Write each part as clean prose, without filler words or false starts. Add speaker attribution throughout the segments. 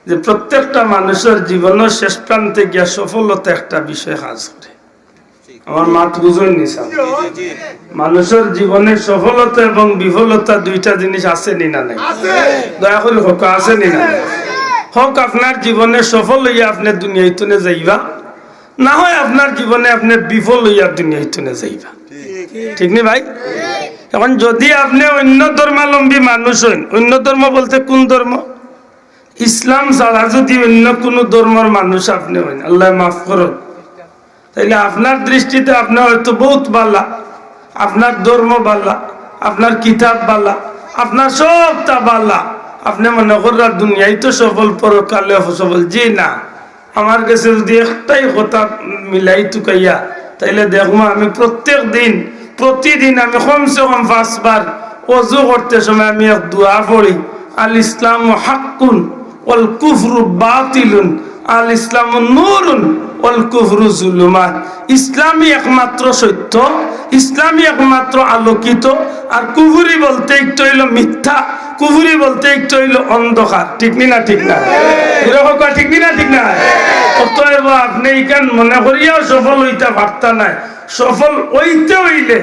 Speaker 1: যে প্রত্যেকটা মানুষের জীবনের শেষ প্রান্তে গিয়া সফলতা একটা বিষয় কাজ করে। আমার মাত বুঝুন নিছা, মানুষের জীবনে সফলতা এবং বিফলতা দুইটা জিনিস আছে নি না নাই? দয়া করে হোক, আছে নি না? হোক আপনার জীবনে সফল হইয়া আপনি দুনিয়ায় তুলে যাইবা, না হয় আপনার জীবনে আপনি বিফল হইয়া দুনিয়ায় তুলে যাইবা। ঠিক নি ভাই? এখন যদি আপনি অন্য ধর্মাবলম্বী মানুষ হন, অন্য ধর্ম বলতে কোন ধর্ম? ইসলাম ছাড়া যদি অন্য কোন ধর্মের মানুষ আপনি হন, আল্লাহ মাফ করুন, তাইলে আপনার দৃষ্টিতে আপনি হয়তো বহুত বালা, আপনার ধর্ম বালা, আপনার কিতাব বালা, আপনার সবটা বালা, আপনি মনে করার দুনিয়ায় তো সফল, পরকালে সফল। জি না, আমার কাছে যদি একটাই কথা মিলাই টুকাইয়া, তাইলে দেখবো আমি প্রতিদিন আমি কমসে কম 5 বার ওযু করতে সময় আমি এক দোয়া পড়ি, আল ইসলামু হাক্কুন ওয়াল কুফরু বাতিলুন, আল ইসলামু নূরুন ওয়াল কুফরু যুলুমাত। ইসলামই একমাত্র সত্য, ইসলামই একমাত্র আলোকিত, আর কুফরি বলতে একটু হইল মিথ্যা, কুফরি বলতে একটু হইল অন্ধকার। ঠিক না? ঠিক না? ঠিক না? ঠিক না? অতএব আপনি ইখান মনে করিয়াও সফল হইতে পারতা নাই। সফল হইতে হইলে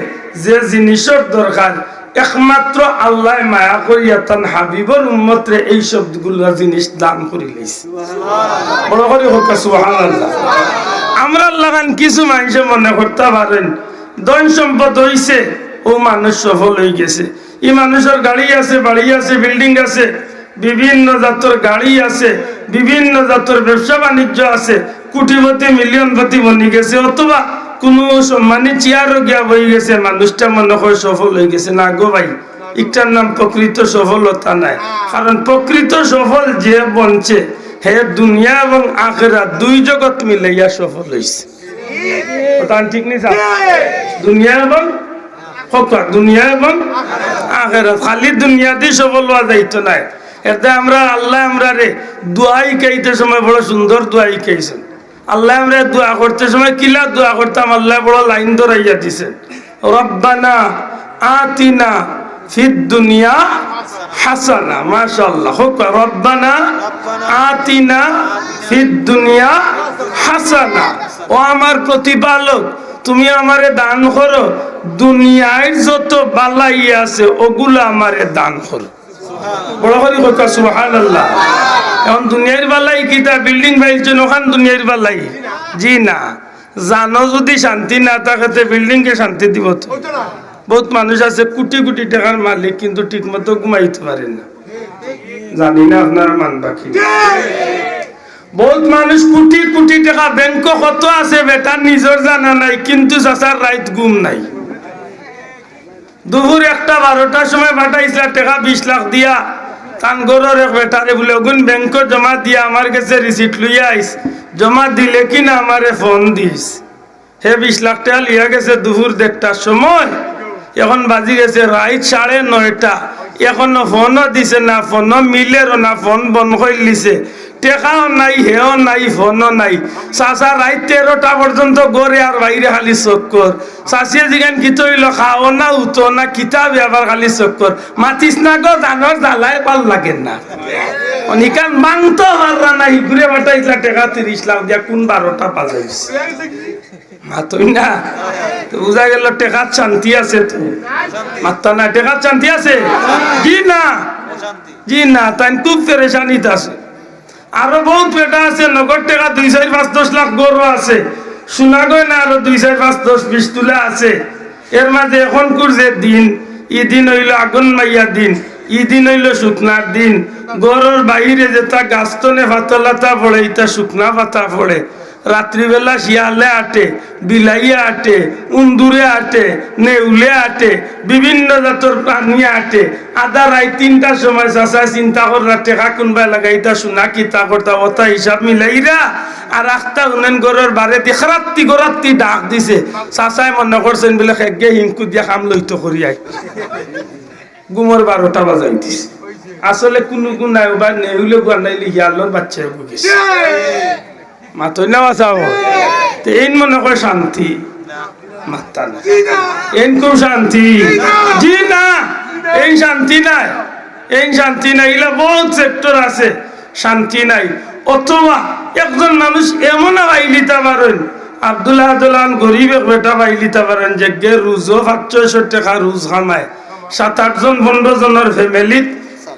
Speaker 1: যে জিনিসের দরকার, একমাত্র আল্লাহ মায়া করিয়া তান হাবিবর উম্মতরে এই সবগুলো জিনিস দান করে লইছে। বড় করে হোক সুবহানাল্লাহ। আমরা লাগান কিছু মানুষ মনে করতে পারেন ধন সম্পদ হইছে, ও মানুষ সফল হয়ে গেছে। এই মানুষের গাড়ি আছে, বাড়ি আছে, বিল্ডিং আছে, বিভিন্ন জাতের গাড়ি আছে, বিভিন্ন জাতের ব্যবসা বাণিজ্য আছে, কোটিপতি মিলিয়নপতি বনি গেছে, অথবা কোন সম্মানী চেয়ারও গিয়া বই গেছে, মানুষটা মনে হয় সফল হয়ে গেছে। না গো ভাই, একটার নাম প্রকৃত সফলতা নাই। কারণ প্রকৃত সফল যে বনছে, হে দুনিয়া এবং আখিরাত দুই জগৎ মিলাইয়া সফল হয়েছে। ঠিক নেই? দুনিয়া এবং আখিরাত, খালি দুনিয়াতেই সফল হওয়া যাইতো নাই। এতে আমরা আল্লাহ আমরা রে দোয়াই খাইতে সময় বড় সুন্দর দোয়াই খাইছেন। আল্লাহ আমরা দোয়া করতে সময় কিলা দোয়া করতাম, আল্লাহ বড় লাইন ধরাইয়া দিছেন, রব্বানা আতিনা ফিদ দুনিয়া হাসানা। মাশাআল্লাহ, হোক রব্বানা আতিনা ফিদ দুনিয়া হাসানা। ও আমার প্রতিপালক, তুমি আমারে দান করো দুনিয়ায় যত বালাই আছে ওগুলো আমারে দান করো। বড় করে হোক সুবহানাল্লাহ। এখন দুনিয়ার বালাই কিতা? বিল্ডিং বাইলছেন ওখান দুনিয়ার বালাই? জি না। জানো যদি শান্তি না থাকে বিল্ডিং কে শান্তি দিব? তো বহুত মানুষ আছে কোটি কোটি টাকার মালিক, কিন্তু ঠিক মতো ঘুমাইতে পারে না। জানি না আপনারা মানবা কি? বহুত মানুষ কোটি কোটি টাকা ব্যাংক কত আছে বেটার নিজের জানা নাই, কিন্তু চাচার রাইত ঘুম নাই। দুপুর 1-12টার সময় পাঠাইছিল টাকা 20 লাখ দিয়া, কান গরর এক বেটারে বলে ওগুন ব্যাংক জমা দিয়া আমার কাছে রিসিট লইয়া আইস, জমা দিলে কিনা আমারে ফোন দিস। হে 20 লাখ টাকা লিয়া গেছে দুপুর 1টার সময়, এখন বাজি গেছে রাইত 9:30, এখনো ফোনও দিছে না, ফোনও মিলেরও না, ফোন বন্ধ করে লিছে, টেকাও নাই, হেও নাই, ফোনও নাই। চাচা রাত 13টা পর্যন্ত গড়ে আর বাইরে খালি চক্কর। চাষিয়ে জিগান কি তৈল খাও না, উঠো না, কিতাব আবার খালি চক্কর। মাতিস না গো, জানোর জ্বালায় ভাল লাগে না। অনিকান মাংতো পারলা না, ঘুরে বাটাইছিলা টেকা 30 লাখ দিয়া, কোন 12টা বাজাইছে মাতই না। বুঝা গেল টেকার শান্তি আছে, তো মাত্তা না টেকার শান্তি আছে? জি না, জি না, তাই খুব পেরেশানিতে আছে। আরো বহুত বেটা আছে নগদ টাকা 2, 4, 5, 10 লাখ গরু আছে, শোনা গয় না আরো 2, 4, 5, 10, 20 তুলা আছে। এর মাঝে এখন যে দিন, ই দিন হইল আগুন মাইয়া দিন, ই দিন হইল শুকনার দিন। গরুর বাইরে যেটা গাছতনে পাতলাতা পড়ে, ইটা শুকনা পাতা পড়ে। রাত্রিবেলা শিয়ালে আটে, বিলাইয়া আটে, উন্দুরে আটে, নেউলে আটে, বিভিন্ন জাতের প্রাণী আটে। আধা রাত 3টার সময় চাষা চিন্তা করার টেকা কোনবাই লাগাইতা শোনা কিতা করতা ওটা হিসাব মিলাইরা আর আখটা উন্নয়ন গরের বারে দিয়ে গরাত্তি ডাক দিছে। চাষায় মনে করছেন বলে খেগে হিংকু দিয়া খাম লইতো করিয়াই গুমর 12টা বাজাই দিছে। আসলে কোনো গুণ নাই, বা নেউলে গান্ডাইলে হিয়ালোর বাচ্চা গেছে। মাতই না বাঁচাবো এই মনে করে শান্তি মাত্তা না, এই খুব শান্তি। জি না, এই শান্তি নাই, এই শান্তি নাই। এগুলা বহুত সেক্টর আছে, শান্তি নাই। অথবা একজন মানুষ এমন আইলিতে পারেন, আব্দুল্লাহ দোলান গরিব এক বেটা পাইলিতে পারেন যে গে রুজও 500 টাকা রুজ খামায়, 7-8 জন 15 জনের ফ্যামিলিত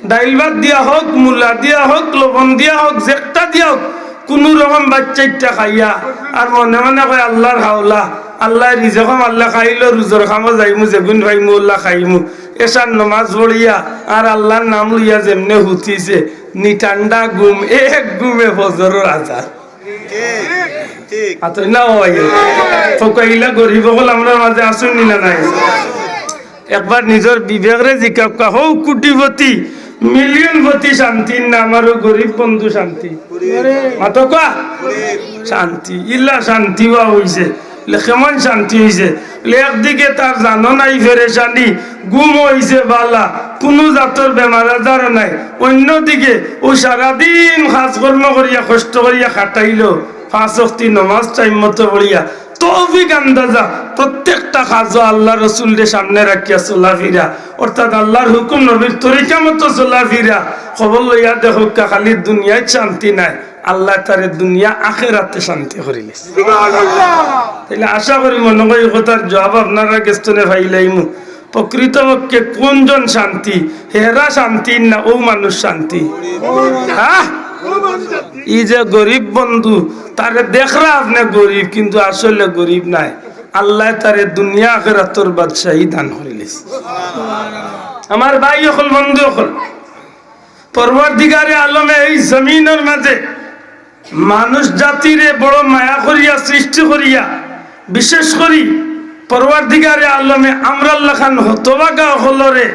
Speaker 1: ডাইল ভাত দিয়া হোক, মূলা দিয়া হোক, লবণ দিয়া হোক, জেকটা দিয়া হোক, কোন রকম বাচ্চাইটা খাইয়া আর মনে মনে কয় আল্লাহর হাওলা, আল্লাহ রিজকম আল্লাহ খাইলো, রুজর খামো যাইমু, যেগুন ভাইমু আল্লাহ খাইমু, এসার নমাজ পড়িয়া আর আল্লাহর নাম লইয়া যেমনে হুতিছে নিটান্ডা ঘুম, এক ঘুমে ফজরের আজান। গরিব হল আমরা মাঝে আসুন না নাই? একবার নিজের বিবেকরে জিজ্ঞাসা হো, কোটিপতি মিলিয়নপতি শান্তির না আমারও গরিব বন্ধু শান্তি মাতো কা শান্তি ইল্লা শান্তি হইছে, কেমন শান্তি হইছে? একদিকে তার জানো নাই ফেরেশানি, গুম হইছে বালা, কোনো জাতর বেমার আজার নাই, অন্যদিকে ও সারাদিন কাজকর্ম করিয়া কষ্ট করিয়া খাটাইলো, 5 ওয়াক্ত নামাজ টাইম মতো পড়িয়া, তৌফিক আন্দাজা প্রত্যেকটা কাজ আল্লাহ রসুলের সামনে রাখিয়া চলাফিরা, অর্থাৎ আল্লাহর হুকুম নবীর তরিকা মতো চলাফিরা, খবর লইয়া দেখো খালি দুনিয়ায় শান্তি নাই, আল্লাহ তারে দুনিয়া আখিরাতে শান্তি করিলে। তাইলে আশা করি মনে করি কথার জবাব আপনারা গেস্তনে ভাইলাইমু। প্রকৃতপক্ষে কোনজন শান্তি? হেরা শান্তি না ও মানুষ শান্তি? হ্যাঁ, এই যে গরিব বন্ধু তারে দেখরা আপনি গরিব, কিন্তু আসলে গরিব নাই, আল্লাহ তারে দুনিয়া আখিরাতের বাদশাহী দান করিলেন। আমার ভাই হল, বন্ধু হল, পরবর্তীকারে আলমে এই জমিনের মাঝে মানুষ জাতিরে বড় মায়া করিয়া সৃষ্টি করিয়া, বিশেষ করি পরবর্তীকারে আলমে আমরা আল্লাহ খান হতভাগা হলরে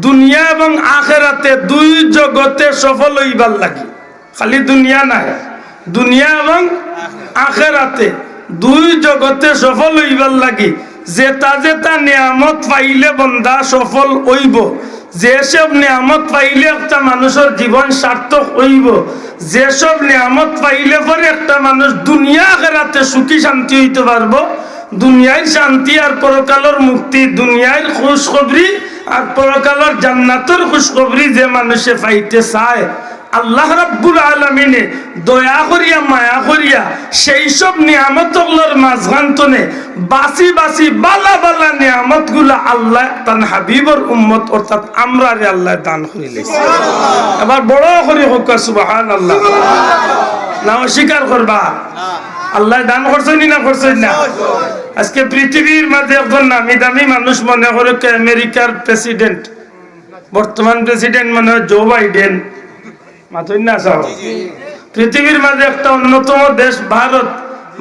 Speaker 1: দুনিয়া এবং আখিরাতে দুই জগতে সফল হইবার লাগি, খালি দুনিয়া নাই, দুনিয়া এবং আখিরাতে দুই জগতে সফল হইবার লাগি যেটা যেটা নিয়ামত পাইলে বন্দা সফল হইব, যেসব নিয়ামত পাইলে একটা মানুষের জীবন সার্থক হইব, যেসব নিয়ামত পাইলে পরে একটা মানুষ দুনিয়া আখিরাতে সুখী শান্তি হইতে পারবো, দুনিয়ার শান্তি আর পরকালের মুক্তি, দুনিয়ার খুশখবরি আর পরকালের জান্নাতের খুশখবরি যে মানুষে পাইতে চায়, আল্লাহ রাব্বুল আলামিনে দয়া করিয়া মায়া করিয়া সেই সব নিয়ামতগুলোর মাঝখানে বাসি বাসি বালা বালা নিয়ামত গুলা আল্লাহ তার হাবিবর উম্মত অর্থাৎ আমরা রে আল্লাহ দান করিলেন। এবার বড় করে হোক সুবহানাল্লাহ, না অস্বীকার করবা? আল্লাহ দান করছেন না করছেন না? আজকে পৃথিবীর মাঝে একজন নামি দামি মানুষ মনে করে আমেরিকার প্রেসিডেন্ট, বর্তমান প্রেসিডেন্ট মনে হয় জো বাইডেন, মাথুন না সাহ। পৃথিবীর মাঝে একটা অন্যতম দেশ ভারত,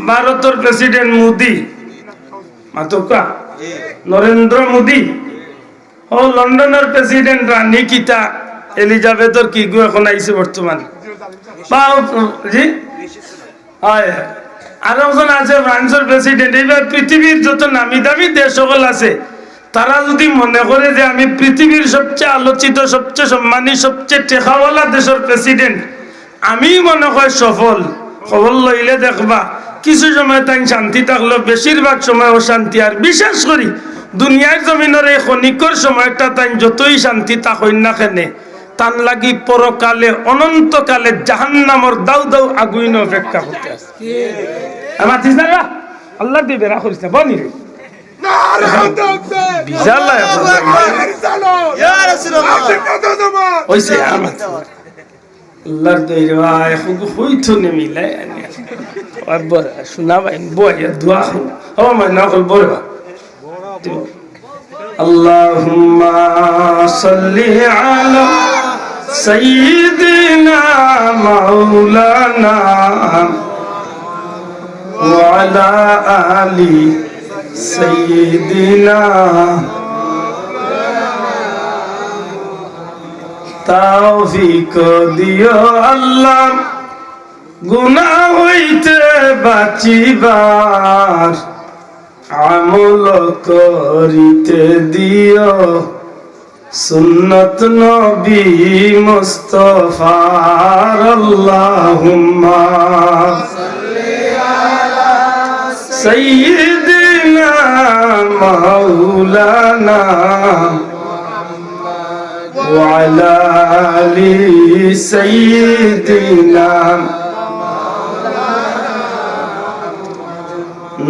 Speaker 1: ভারতের প্রেসিডেন্ট মোদি, মাতুকা নরেন্দ্র মোদি। ও লন্ডনের প্রেসিডেন্ট রানী কিতা এলিজাবেথর কি গো এখন আইছে বর্তমান, জি হয়। আরো একজন আছে ফ্রান্সের প্রেসিডেন্ট। এইবার পৃথিবীর যত নামি দামি দেশ সকল আছে, তারা যদি মনে করে যে আমি পৃথিবীর সবচেয়ে আলোচিত, সবচেয়ে সম্মানী, সবচেয়ে টেকাওয়ালা দেশের প্রেসিডেন্ট, আমি মনে হয় সফল, খবর লইলে দেখবা কিছু সময় তাই শান্তি থাকলো, বেশিরভাগ সময় অশান্তি। আর বিশেষ করি দুনিয়ার জমিনের এই ক্ষণিকর সময়টা তাই যতই শান্তি থাকুন না কেনে, তান লাগি পরকালে অনন্তকালে জাহান্নামর দাউ দাউ আগুন অপেক্ষা করতে আছে। আমার আল্লাহ দিবে রাখ বনি রে আল্লাহুম্মা সাল্লি আলা সাইয়্যিদিনা মাওলানা ওয়া আলা আলি সাইয়্যিদিনা। তৌফিক দিও আল্লাহ গুনাহ হইতে বাঁচিবার, আমল করিতে দিও সুন্নত নবী মুস্তাফার। আল্লাহুম্মা সাল্লি আলা সাইয়্যিদিনা মাওলানা وعلى آل سيدنا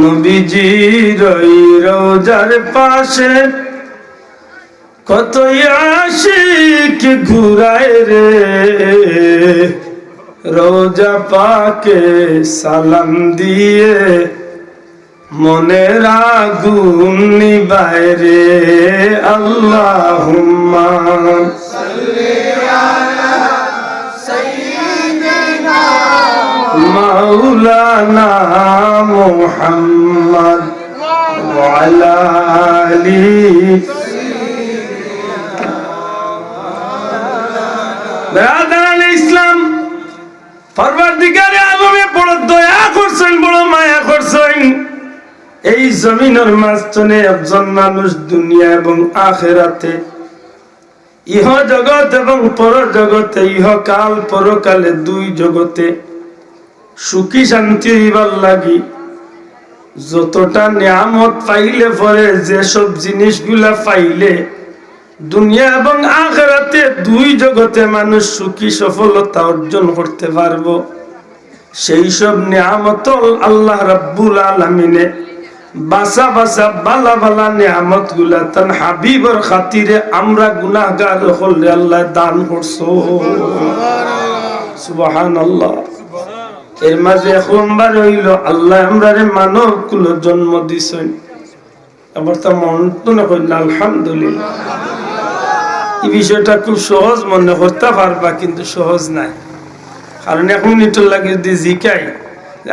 Speaker 1: নবীজির ওই রওজার পাশে কত আশিক ঘুরায় রে, রওজা পাকে সালাম দিয়ে মনের আগুন নিভায় রে। আল্লাহুম্মা সাল্লি আলা সাইয়্যিদিনা মাওলানা মুহাম্মদ ওয়া আলা আলি ব্রাদার ইসলাম। পরবর্তীকারে আলমে বড় দয়া করছেন, বড় মায়া করছেন। এই জমিনের মাঝখানে একজন মানুষ দুনিয়া এবং আখিরাতে, ইহ জগৎ এবং পর জগতে, ইহকাল পরকালে দুই জগতে সুখী শান্তি হইবার লাগি যতটা নিয়ামত পাইলে পরে, যেসব জিনিসগুলা পাইলে দুনিয়া এবং আখিরাতে দুই জগতে মানুষ সুখী সফলতা অর্জন করতে পারবো, সেই সব নিয়ামত আল্লাহ রাব্বুল আলামিনে বাসা বাসা বালা বালা নিয়ামত গুলা তার হাবিবর খাতিরে আমরা গুনাহগার হলে আল্লাহ দান করছো। সুবহানাল্লাহ। এর মাঝে এক নম্বর হইল আল্লাহ আমরারে মানব কুল জন্ম দিছেন। আবার তা মন তো না কইল আলহামদুলিল্লাহ। এই বিষয়টা খুব সহজ মনে করতে পারবা, কিন্তু সহজ নাই। কারণ এক মিনিটের লাগে যদি জিকাই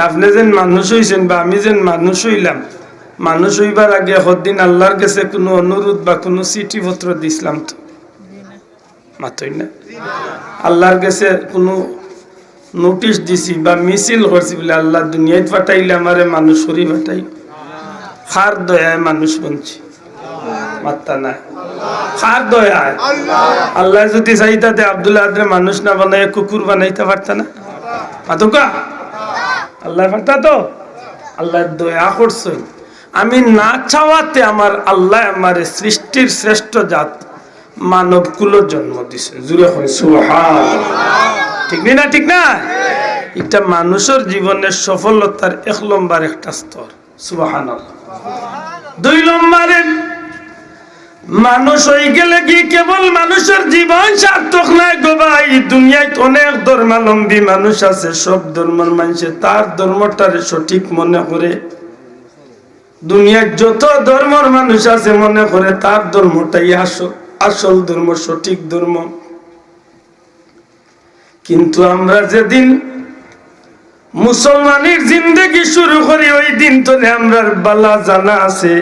Speaker 1: আপনি যেন মানুষ হইছেন বা আমি যেন মানুষ হইলাম, মানুষ হইবার আগে হদিন আল্লাহর কাছে কোনো অনুরোধ বা কোনো চিঠি পত্র দিছিলাম তো মাতই না? আল্লাহর কাছে কোনো নোটিশ দিছি বা মিছিল করছি বলে আল্লাহ দুনিয়ায় পাঠাইলে আমারে মানুষ করি পাঠাই, খার দয়ায় মানুষ বনছি মাত্তা নাই, খার দয়ায়। আল্লাহ যদি চাইতাতে আব্দুল্লাহ আদরে মানুষ না বানাই কুকুর বানাইতে পারত না? মাতুকা আল্লাহ পারতা তো? আল্লাহ দয়া করছেন। আমি না চাওয়াতে আমার আল্লাহ আমার সৃষ্টির শ্রেষ্ঠ জাত মানব কুল জন্ম দিছে। জুড়ে হয় সুবহানাল্লাহ। ঠিক না? ঠিক না? এটা মানুষের জীবনের সফলতার এক নম্বর একটা স্তর। সুবহানাল্লাহ। দুই নম্বরে মানুষ হয়ে গেলে কি কেবল মানুষের জীবন সার্থক নয় গো ভাই। দুনিয়ায় অনেক ধর্মাবলম্বী মানুষ আছে, সব ধর্মের মানুষে তার ধর্মটারে সঠিক মনে করে। দুনিয়ার যত ধর্মের মানুষ আছে মনে করে তার ধর্মটাই আসল ধর্ম, সঠিক ধর্ম। কিন্তু আমরা যেদিন মুসলমানের জিন্দেগি শুরু করি ওই দিন তো আমরা বালা জানা আছে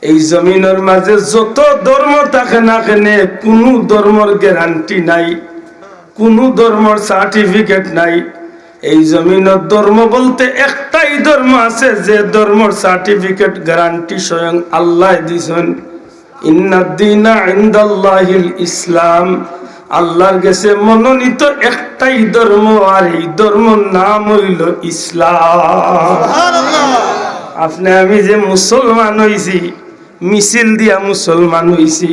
Speaker 1: এই জমিনের মাঝে যত ধর্ম থাকে না কেন কোনো ধর্মের গ্যারান্টি নাই, কোনো ধর্মের সার্টিফিকেট নাই। এই জমিনের ধর্ম বলতে একটাই ধর্ম আছে, যে ধর্মের সার্টিফিকেট গ্যারান্টি স্বয়ং আল্লাহ দিয়েছেন। ইন্নাদ-দীনা ইনদাল্লাহিল ইসলাম। আল্লাহর কাছে মনোনীত একটাই ধর্ম, আর এই ধর্মের নাম হইল ইসলাম। আপনি আমি যে মুসলমান হইছি, মিছিল দিয়া মুসলমান হইছি,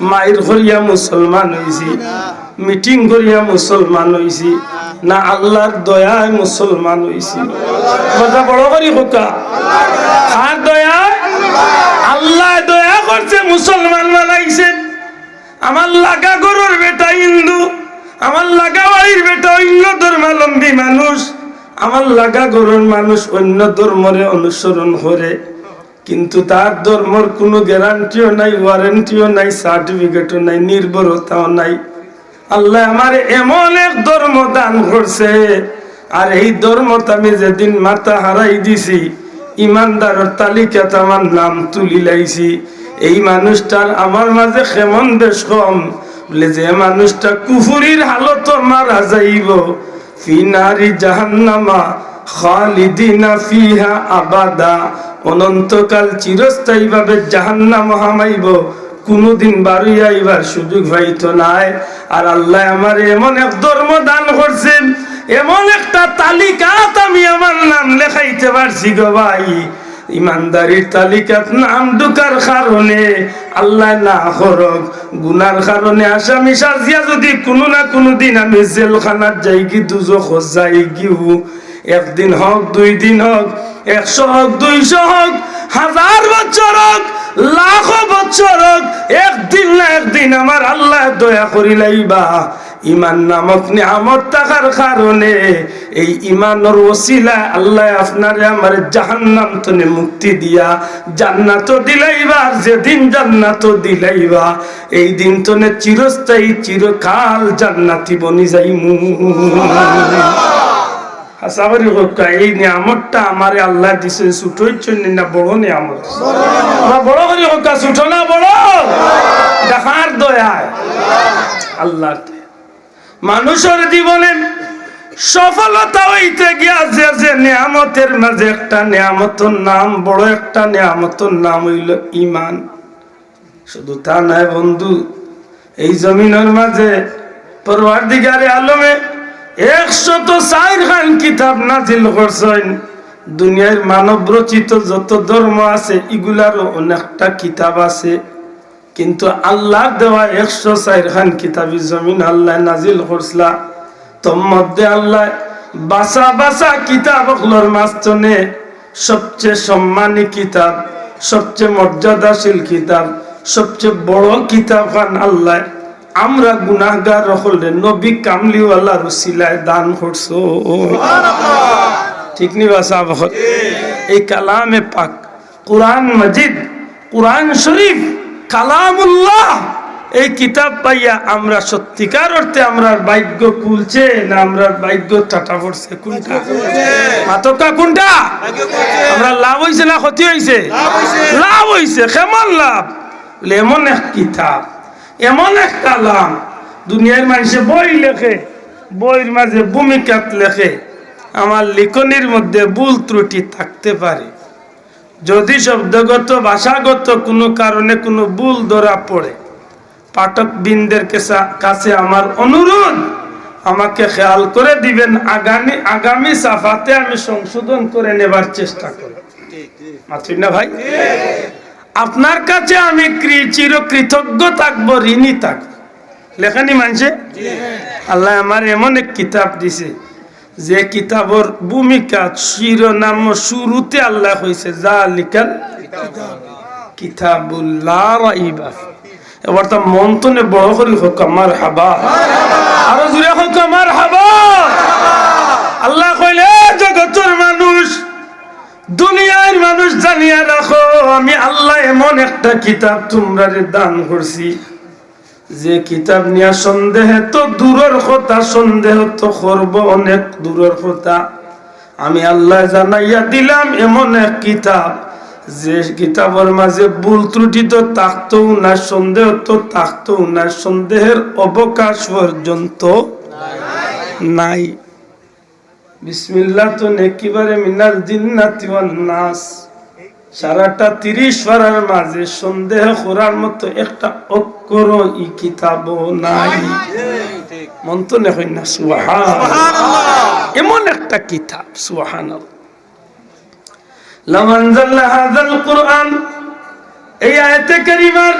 Speaker 1: মাইর করিয়া মুসলমান হইছি, মিটিং করিয়া মুসলমান হইছি না আল্লাহর দয়ায় মুসলমান হইছি? কথা বড় করি হোকা। আর দয়া আল্লাহ দয়া করছে, মুসলমান বানাইছে। আমার লাগা গরুর বেটা হিন্দু, আমার লাগা বাড়ির বেটা অন্য ধর্মাবলম্বী মানুষ, আমার লাগা গরুর মানুষ অন্য ধর্মরে অনুসরণ করে, কিন্তু তার ধর্মর কোনো গ্যারান্টিও নাই, ওয়ারেন্টিও নাই, সার্টিফিকেটও নাই, নির্ভরতাও নাই। আল্লাহ আমার এমন এক ধর্ম দান করছে, আর এই ধর্মটা আমি যেদিন মাথা হারাই দিছি ইমানদারের তালিকাত আমার নাম তুলি লাইছি। এই মানুষটার আমার মাঝে কেমন বেশ কম বলে, যে মানুষটা কুফুরির হালত মারা যাইব ফি নারি জাহান্নামা খালিদিনা ফিহা আবাদা, অনন্তকাল চিরস্থায়ী ভাবে জাহান্নাম হামাইব, কোনদিন বাড়ি আইবার সুযোগ হইতো নাই। আর আল্লাহ আমার এমন এক ধর্ম দান করছেন, এমন একটা তালিকাত আমি আমার নাম লেখাইতে পারছি গো ভাই। ইমানদারির তালিকাত নাম ঢুকার কারণে আল্লাহ না করক গুনার কারণে আসামি সাজিয়া যদি কোনো না কোনো দিন আমি জেলখানার যাই কি দুজখ যাই গিউ, একদিন হোক 2 দিন হোক 100 হোক 200 হোক 1000 বছর হোক লাখ বছর হোক, একদিন না একদিন আমার আল্লাহ দয়া করিলাইবা। ইমান নামক নিয়ামত থাকার কারণে এই ইমানের ওসিলা আল্লাহ আপনারে আমার জাহান্নাম থেকে মুক্তি দিয়া জান্নাত দিলাইবা। যেদিন জান্নাত দিলাইবা এই দিন তনে চিরস্থায়ী চিরকাল জান্নাতি বনি যাইমু। আসাবারি হকা এই নিয়ামতটা আমারে আল্লাহ দিছে, ছোট হইছেন না বড় নিয়ামত? আমরা বড় করি হকা, ছোট না বড়? দেখার দয়ায় আল্লাহর মানুষের জীবনে সফলতা হইতে গিয়া যে নিয়ামতের মাঝে একটা নিয়ামতের নাম, বড় একটা নিয়ামতের নাম হইল ইমান। শুধু তা নয় বন্ধু, এই জমিনের মাঝে পরওয়ারদিগারে আলমে 104 খান কিতাব নাজিল করছেন। দুনিয়ার মানব রচিত যত ধর্ম আছে এগুলারও অনেকটা কিতাব আছে, কিন্তু আল্লাহ দেওয়া 104 খান কিতাবি জমিন আল্লাহ নাজিল করছলা। তোর মধ্যে আল্লাহ বাসা বাসা কিতাবগুলোর মাঝখানে সবচেয়ে সম্মানী কিতাব, সবচেয়ে মর্যাদাশীল কিতাব, সবচেয়ে বড় কিতাব খান আল্লাহ আমরা গুনাহগার হলে নবী কামলিওয়ালা রসিলায় দান করছো। ঠিক নি বাসা? এই কালামে পাক কুরআন মাজিদ, কুরআন শরীফ কালামুল্লাহ, এই কিতাব পাইয়া আমরা সত্যিকার অর্থে আমরার ভাগ্য খুলছে না আমরার ভাগ্য টাটা পড়ছে? কোনটা মাতকা? কোনটা আমরা লাভ হইছে না ক্ষতি হইছে? লাভ হইছে। কেমন লাভ? এমন এক কিতাব, এমন এক কালাম, দুনিয়ার মানুষে বই লেখে, বইয়ের মাঝে ভূমিকাত লেখে, আমার লিখনির মধ্যে ভুল ত্রুটি থাকতে পারে। যদি শব্দগত ভাষাগত কোনো কারণে কোনো ভুল ধরা পড়ে, পাঠক বৃন্দের কাছে আমার অনুরোধ, আমাকে খেয়াল করে দিবেন। আগামী সাফাতে আমি সংশোধন করে নেবার চেষ্টা করব। মাত্রই না ভাই? আপনার কাছে আমি চির কৃতজ্ঞ থাকবো, ঋণী থাকবো। লেখানি মানছে আল্লাহ আমার এমন এক কিতাব দিছে যে কিতাবর ভূমিকা শিরোনাম শুরুতে আল্লাহ হয়েছে জালিকাল কিতাবুল লা রাইবা। এবার তো মন্তনে বড় করি হোক মারহাবা, আরো জুড়ে হোক মারহাবা। আল্লাহ কইলে জগতের মানুষ, দুনিয়ার মানুষ জানিয়া রাখো, আমি আল্লাহ এমন একটা কিতাব তোমরা দান করছি যে কিতাব নিয়ে সন্দেহ তো দূরের কথা, সন্দেহ তো করব অনেক দূরের কথা। আমি আল্লাহ জানাইয়া দিলাম এমন এক কিতাব যে কিতাবের মাঝে ভুল ত্রুটি তো থাকতেও না, সন্দেহ তো থাকতেও না, সন্দেহের অবকাশ পর্যন্ত নাই। বিসমিল্লাহ তো একেবারে মিনাল জিন্নাতি ওয়ান নাস, সারাটা 30 পারার মাঝে সন্দেহ করার মতো একটা অক্ষর এই কিতাব নাই। মন তো নেই না? সুবহানাল্লাহ, এমন একটা কিতাব। সুবহানাল্লাহ। লাউ আনজালনা হাযাল কুরআন, এই আয়াতে কারিমার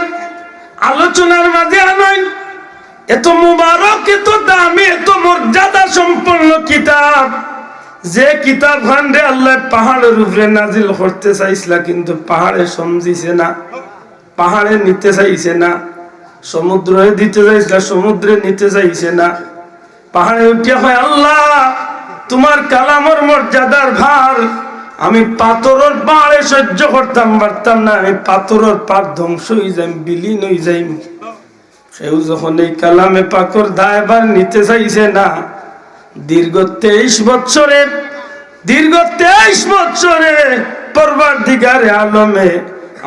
Speaker 1: আলোচনার মাঝে আনয় এত মুবারক, এত দামি, এত মর্যাদা সম্পন্ন কিতাব, যে কিতাব খান্ডে আল্লাহ পাহাড়ের উপরে নাজিল করতে চাইছিল, কিন্তু পাহাড়ে সমঝিছে না, পাহাড়ে নিতে চাইছে না। সমুদ্রে দিতে চাইছিল, সমুদ্রে নিতে চাইছে না। পাহাড়ে উঠিয়া হয় আল্লাহ তোমার কালামর মর্যাদার ভার আমি পাথরের পাহাড়ে সহ্য করতাম পারতাম না, আমি পাথরের পাড় ধ্বংস হয়ে যাই, বিলীন হয়ে যাই। সেও যখন এই কালামে পাকর দায়বার নিতে চাইছে না, দীর্ঘ 23 বছরে পরওয়ারদিগারে আলমে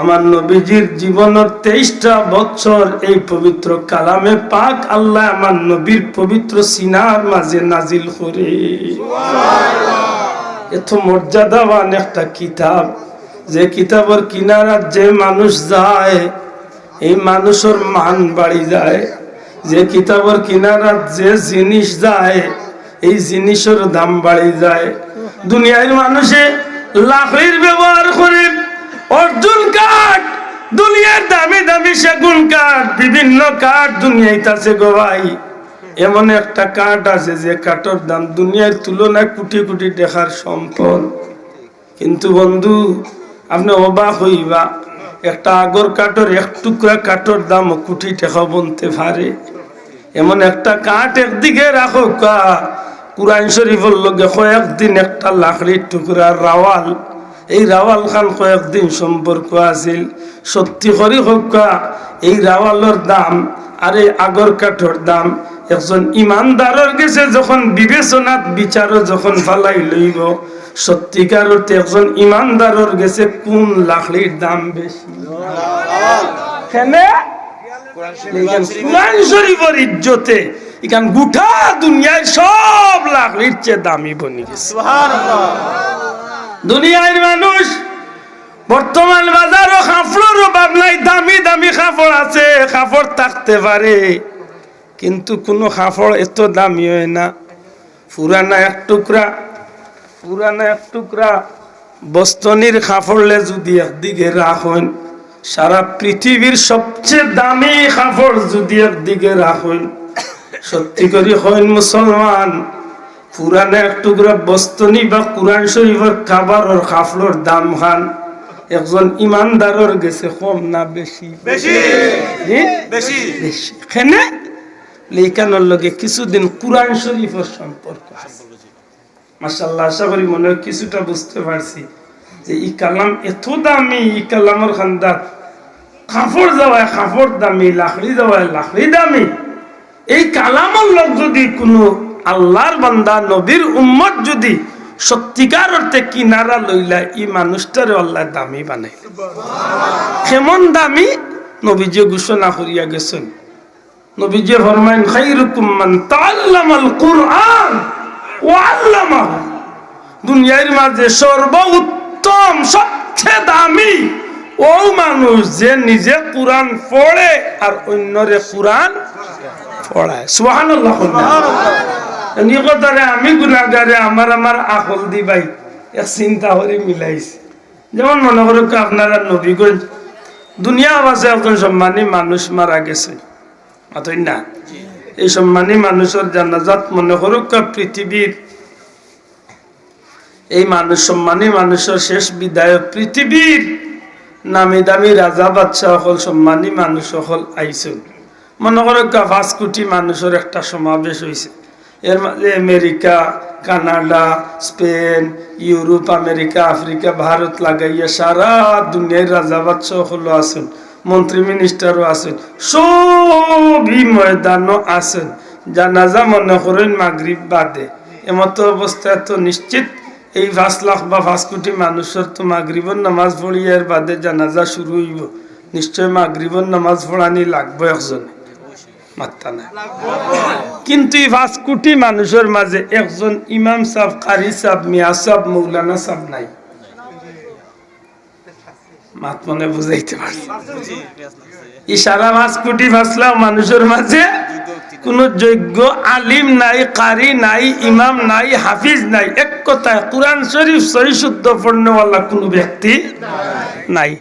Speaker 1: আমার নবীজির জীবনের 23টা বছর এই পবিত্র কালামে পাক আল্লাহ আমার নবীর পবিত্র সিনার মাঝে নাজিল করে। এত মর্যাদাবান একটা কিতাব, যে কিতাবের কিনারা যে মানুষ যায় এই মানুষের মান বাড়ি যায়। যে কিতাবের কিনারা যে জিনিস যায় এই জিনিসের দাম বাড়ি যায়। দুনিয়ার মানুষে লাকড়ির ব্যবহার করে অর্জুন কাঠ, দুনিয়ার দামি দামি সেগুন কাঠ, বিভিন্ন কাঠ দুনিয়াতে আছে গো ভাই। এমন একটা কাঠ আছে যে কাঠের দাম দুনিয়ার তুলনায় কোটি কোটি টাকার সম্পদ। কিন্তু বন্ধু আপনি অবাক হইবা, একটা আগর কাঠের এক টুকরা কাঠের দাম কোটি টাকা বনতে পারে। এমন একটা কাঠ একদিকে রাখো কুরআন শরীফের লগে কয়েকদিন একটা লাকড়ির টুকরার রাওয়াল, এই রাওয়াল খান কয়েকদিন সম্পর্ক আছিল। সত্যি করে হোক এই রাওয়ালের দাম আর এই আগর কাঠের দাম একজন ইমানদারের গেছে যখন বিবেচনাত বিচারও যখন ফালাই লইব, সত্যিকার অর্থে একজন ইমানদারের গেছে কোন লাকড়ির দাম বেশি। কুরআন শরীফের ইজ্জতে এখান গোটা দুনিয়ায় সব লাকড়ির চেয়ে দামি বনি গেছে। দুনিয়ার মানুষ বর্তমান বাজারও কাপড়ের অভাব নাই, দামি দামি কাপড় আছে, কাপড় থাকতে পারে, কিন্তু কোনো কাপড় এত দামি হয় না। পুরানা এক টুকরা বস্তনির কাপড়লে যদি একদিকে রাখেন, সারা পৃথিবীর সবচেয়ে দামি কাপড় যদি একদিকে রাখেন, সত্যি করে হইন মুসলমান, পুরানা এক টুকরা বস্তনি বা কুরআন শরীফের খাবারের কাপড়ের দাম খান একজন ইমানদারের গেছে কম না বেশি? বেশি। এখানে লেখানোর লগে কিছুদিন কুরআন শরীফের সম্পর্ক আছে। মাশাআল্লাহ, আশা করি মনে হয় কিছুটা বুঝতে পারছি যে এই কালাম এত দামি, এই কালামের খান্দার কাপড় যাওয়ায় কাপড় দামি, লাকড়ি যাওয়ায় লাকড়ি দামি। এই কালামের লোক যদি কোনো আল্লাহর বান্দা নবীর উম্মত যদি সত্যিকার অর্থে কিনারা লইলা, এই মানুষটারে আল্লাহ দামি বানাই। কেমন দামি? নবীজি ঘোষণা করিয়া গেছেন। নবীজি ফরমায়েন খায়রুকুম মান তাআল্লামাল কুরআন ওয়া আল্লামাহু। দুনিয়ার মাঝে সর্বোত্তম সবচেয়ে দামি ও মানুষ যে নিজে কুরআন পড়ে আর অন্যরে কুরআন পড়ায়। সুবহানাল্লাহ। নিকটারে আমি গুনাহগারে আমার আকল দি ভাই এক চিন্তা করে মিলাইছি। যেমন মনে করো আপনারা নবীগঞ্জ দুনিয়া আছে একজন সম্মানী মানুষ মারা গেছে, মাতই না? এই সম্মানী মানুষের জানাজাত মনে করো পৃথিবীর এই মানুষ সম্মানী মানুষের শেষ বিদায়, পৃথিবীর নামি দামি রাজা বাদশাহ সকল সম্মানী মানুষ সকল আইসেন। মনে করো 5 কোটি মানুষের একটা সমাবেশ হয়েছে। এর মাঝে America, Canada, Spain, Europe, America, Africa, Bharat লাগাইয়া সারা দুনিয়ার রাজা বাদশাহ সকল আছেন, মন্ত্রী মিনিস্টারও আছেন, সবই ময়দানও আছেন। জানাজা মনে করেন মাগরিব বাদে। এমতো অবস্থায় তো নিশ্চিত এই 5 লাখ বা 5 কোটি মানুষের তো মাগরিবের নামাজ পড়িয়ার বাদে জানাজা শুরু হইব। নিশ্চয় মাগরিবের নামাজ পড়ানি লাগবে একজনে, মাত্তা না। কিন্তু এই 5 কোটি মানুষের মাঝে একজন ইমাম সাহেব, কারি সাহেব, মিয়া সাহেব, মৌলানা সাহেব নাই। মাত মনে বুঝাইতে পারছি। এই সারা 5 কোটি 5 লাখ মানুষের মাঝে কোন যোগ্য আলিম নাই, কারি নাই, ইমাম নাই, হাফিজ নাই। এক কথায় কুরআন শরীফ সহি শুদ্ধ পড়নেওয়ালা কোন ব্যক্তি নাই।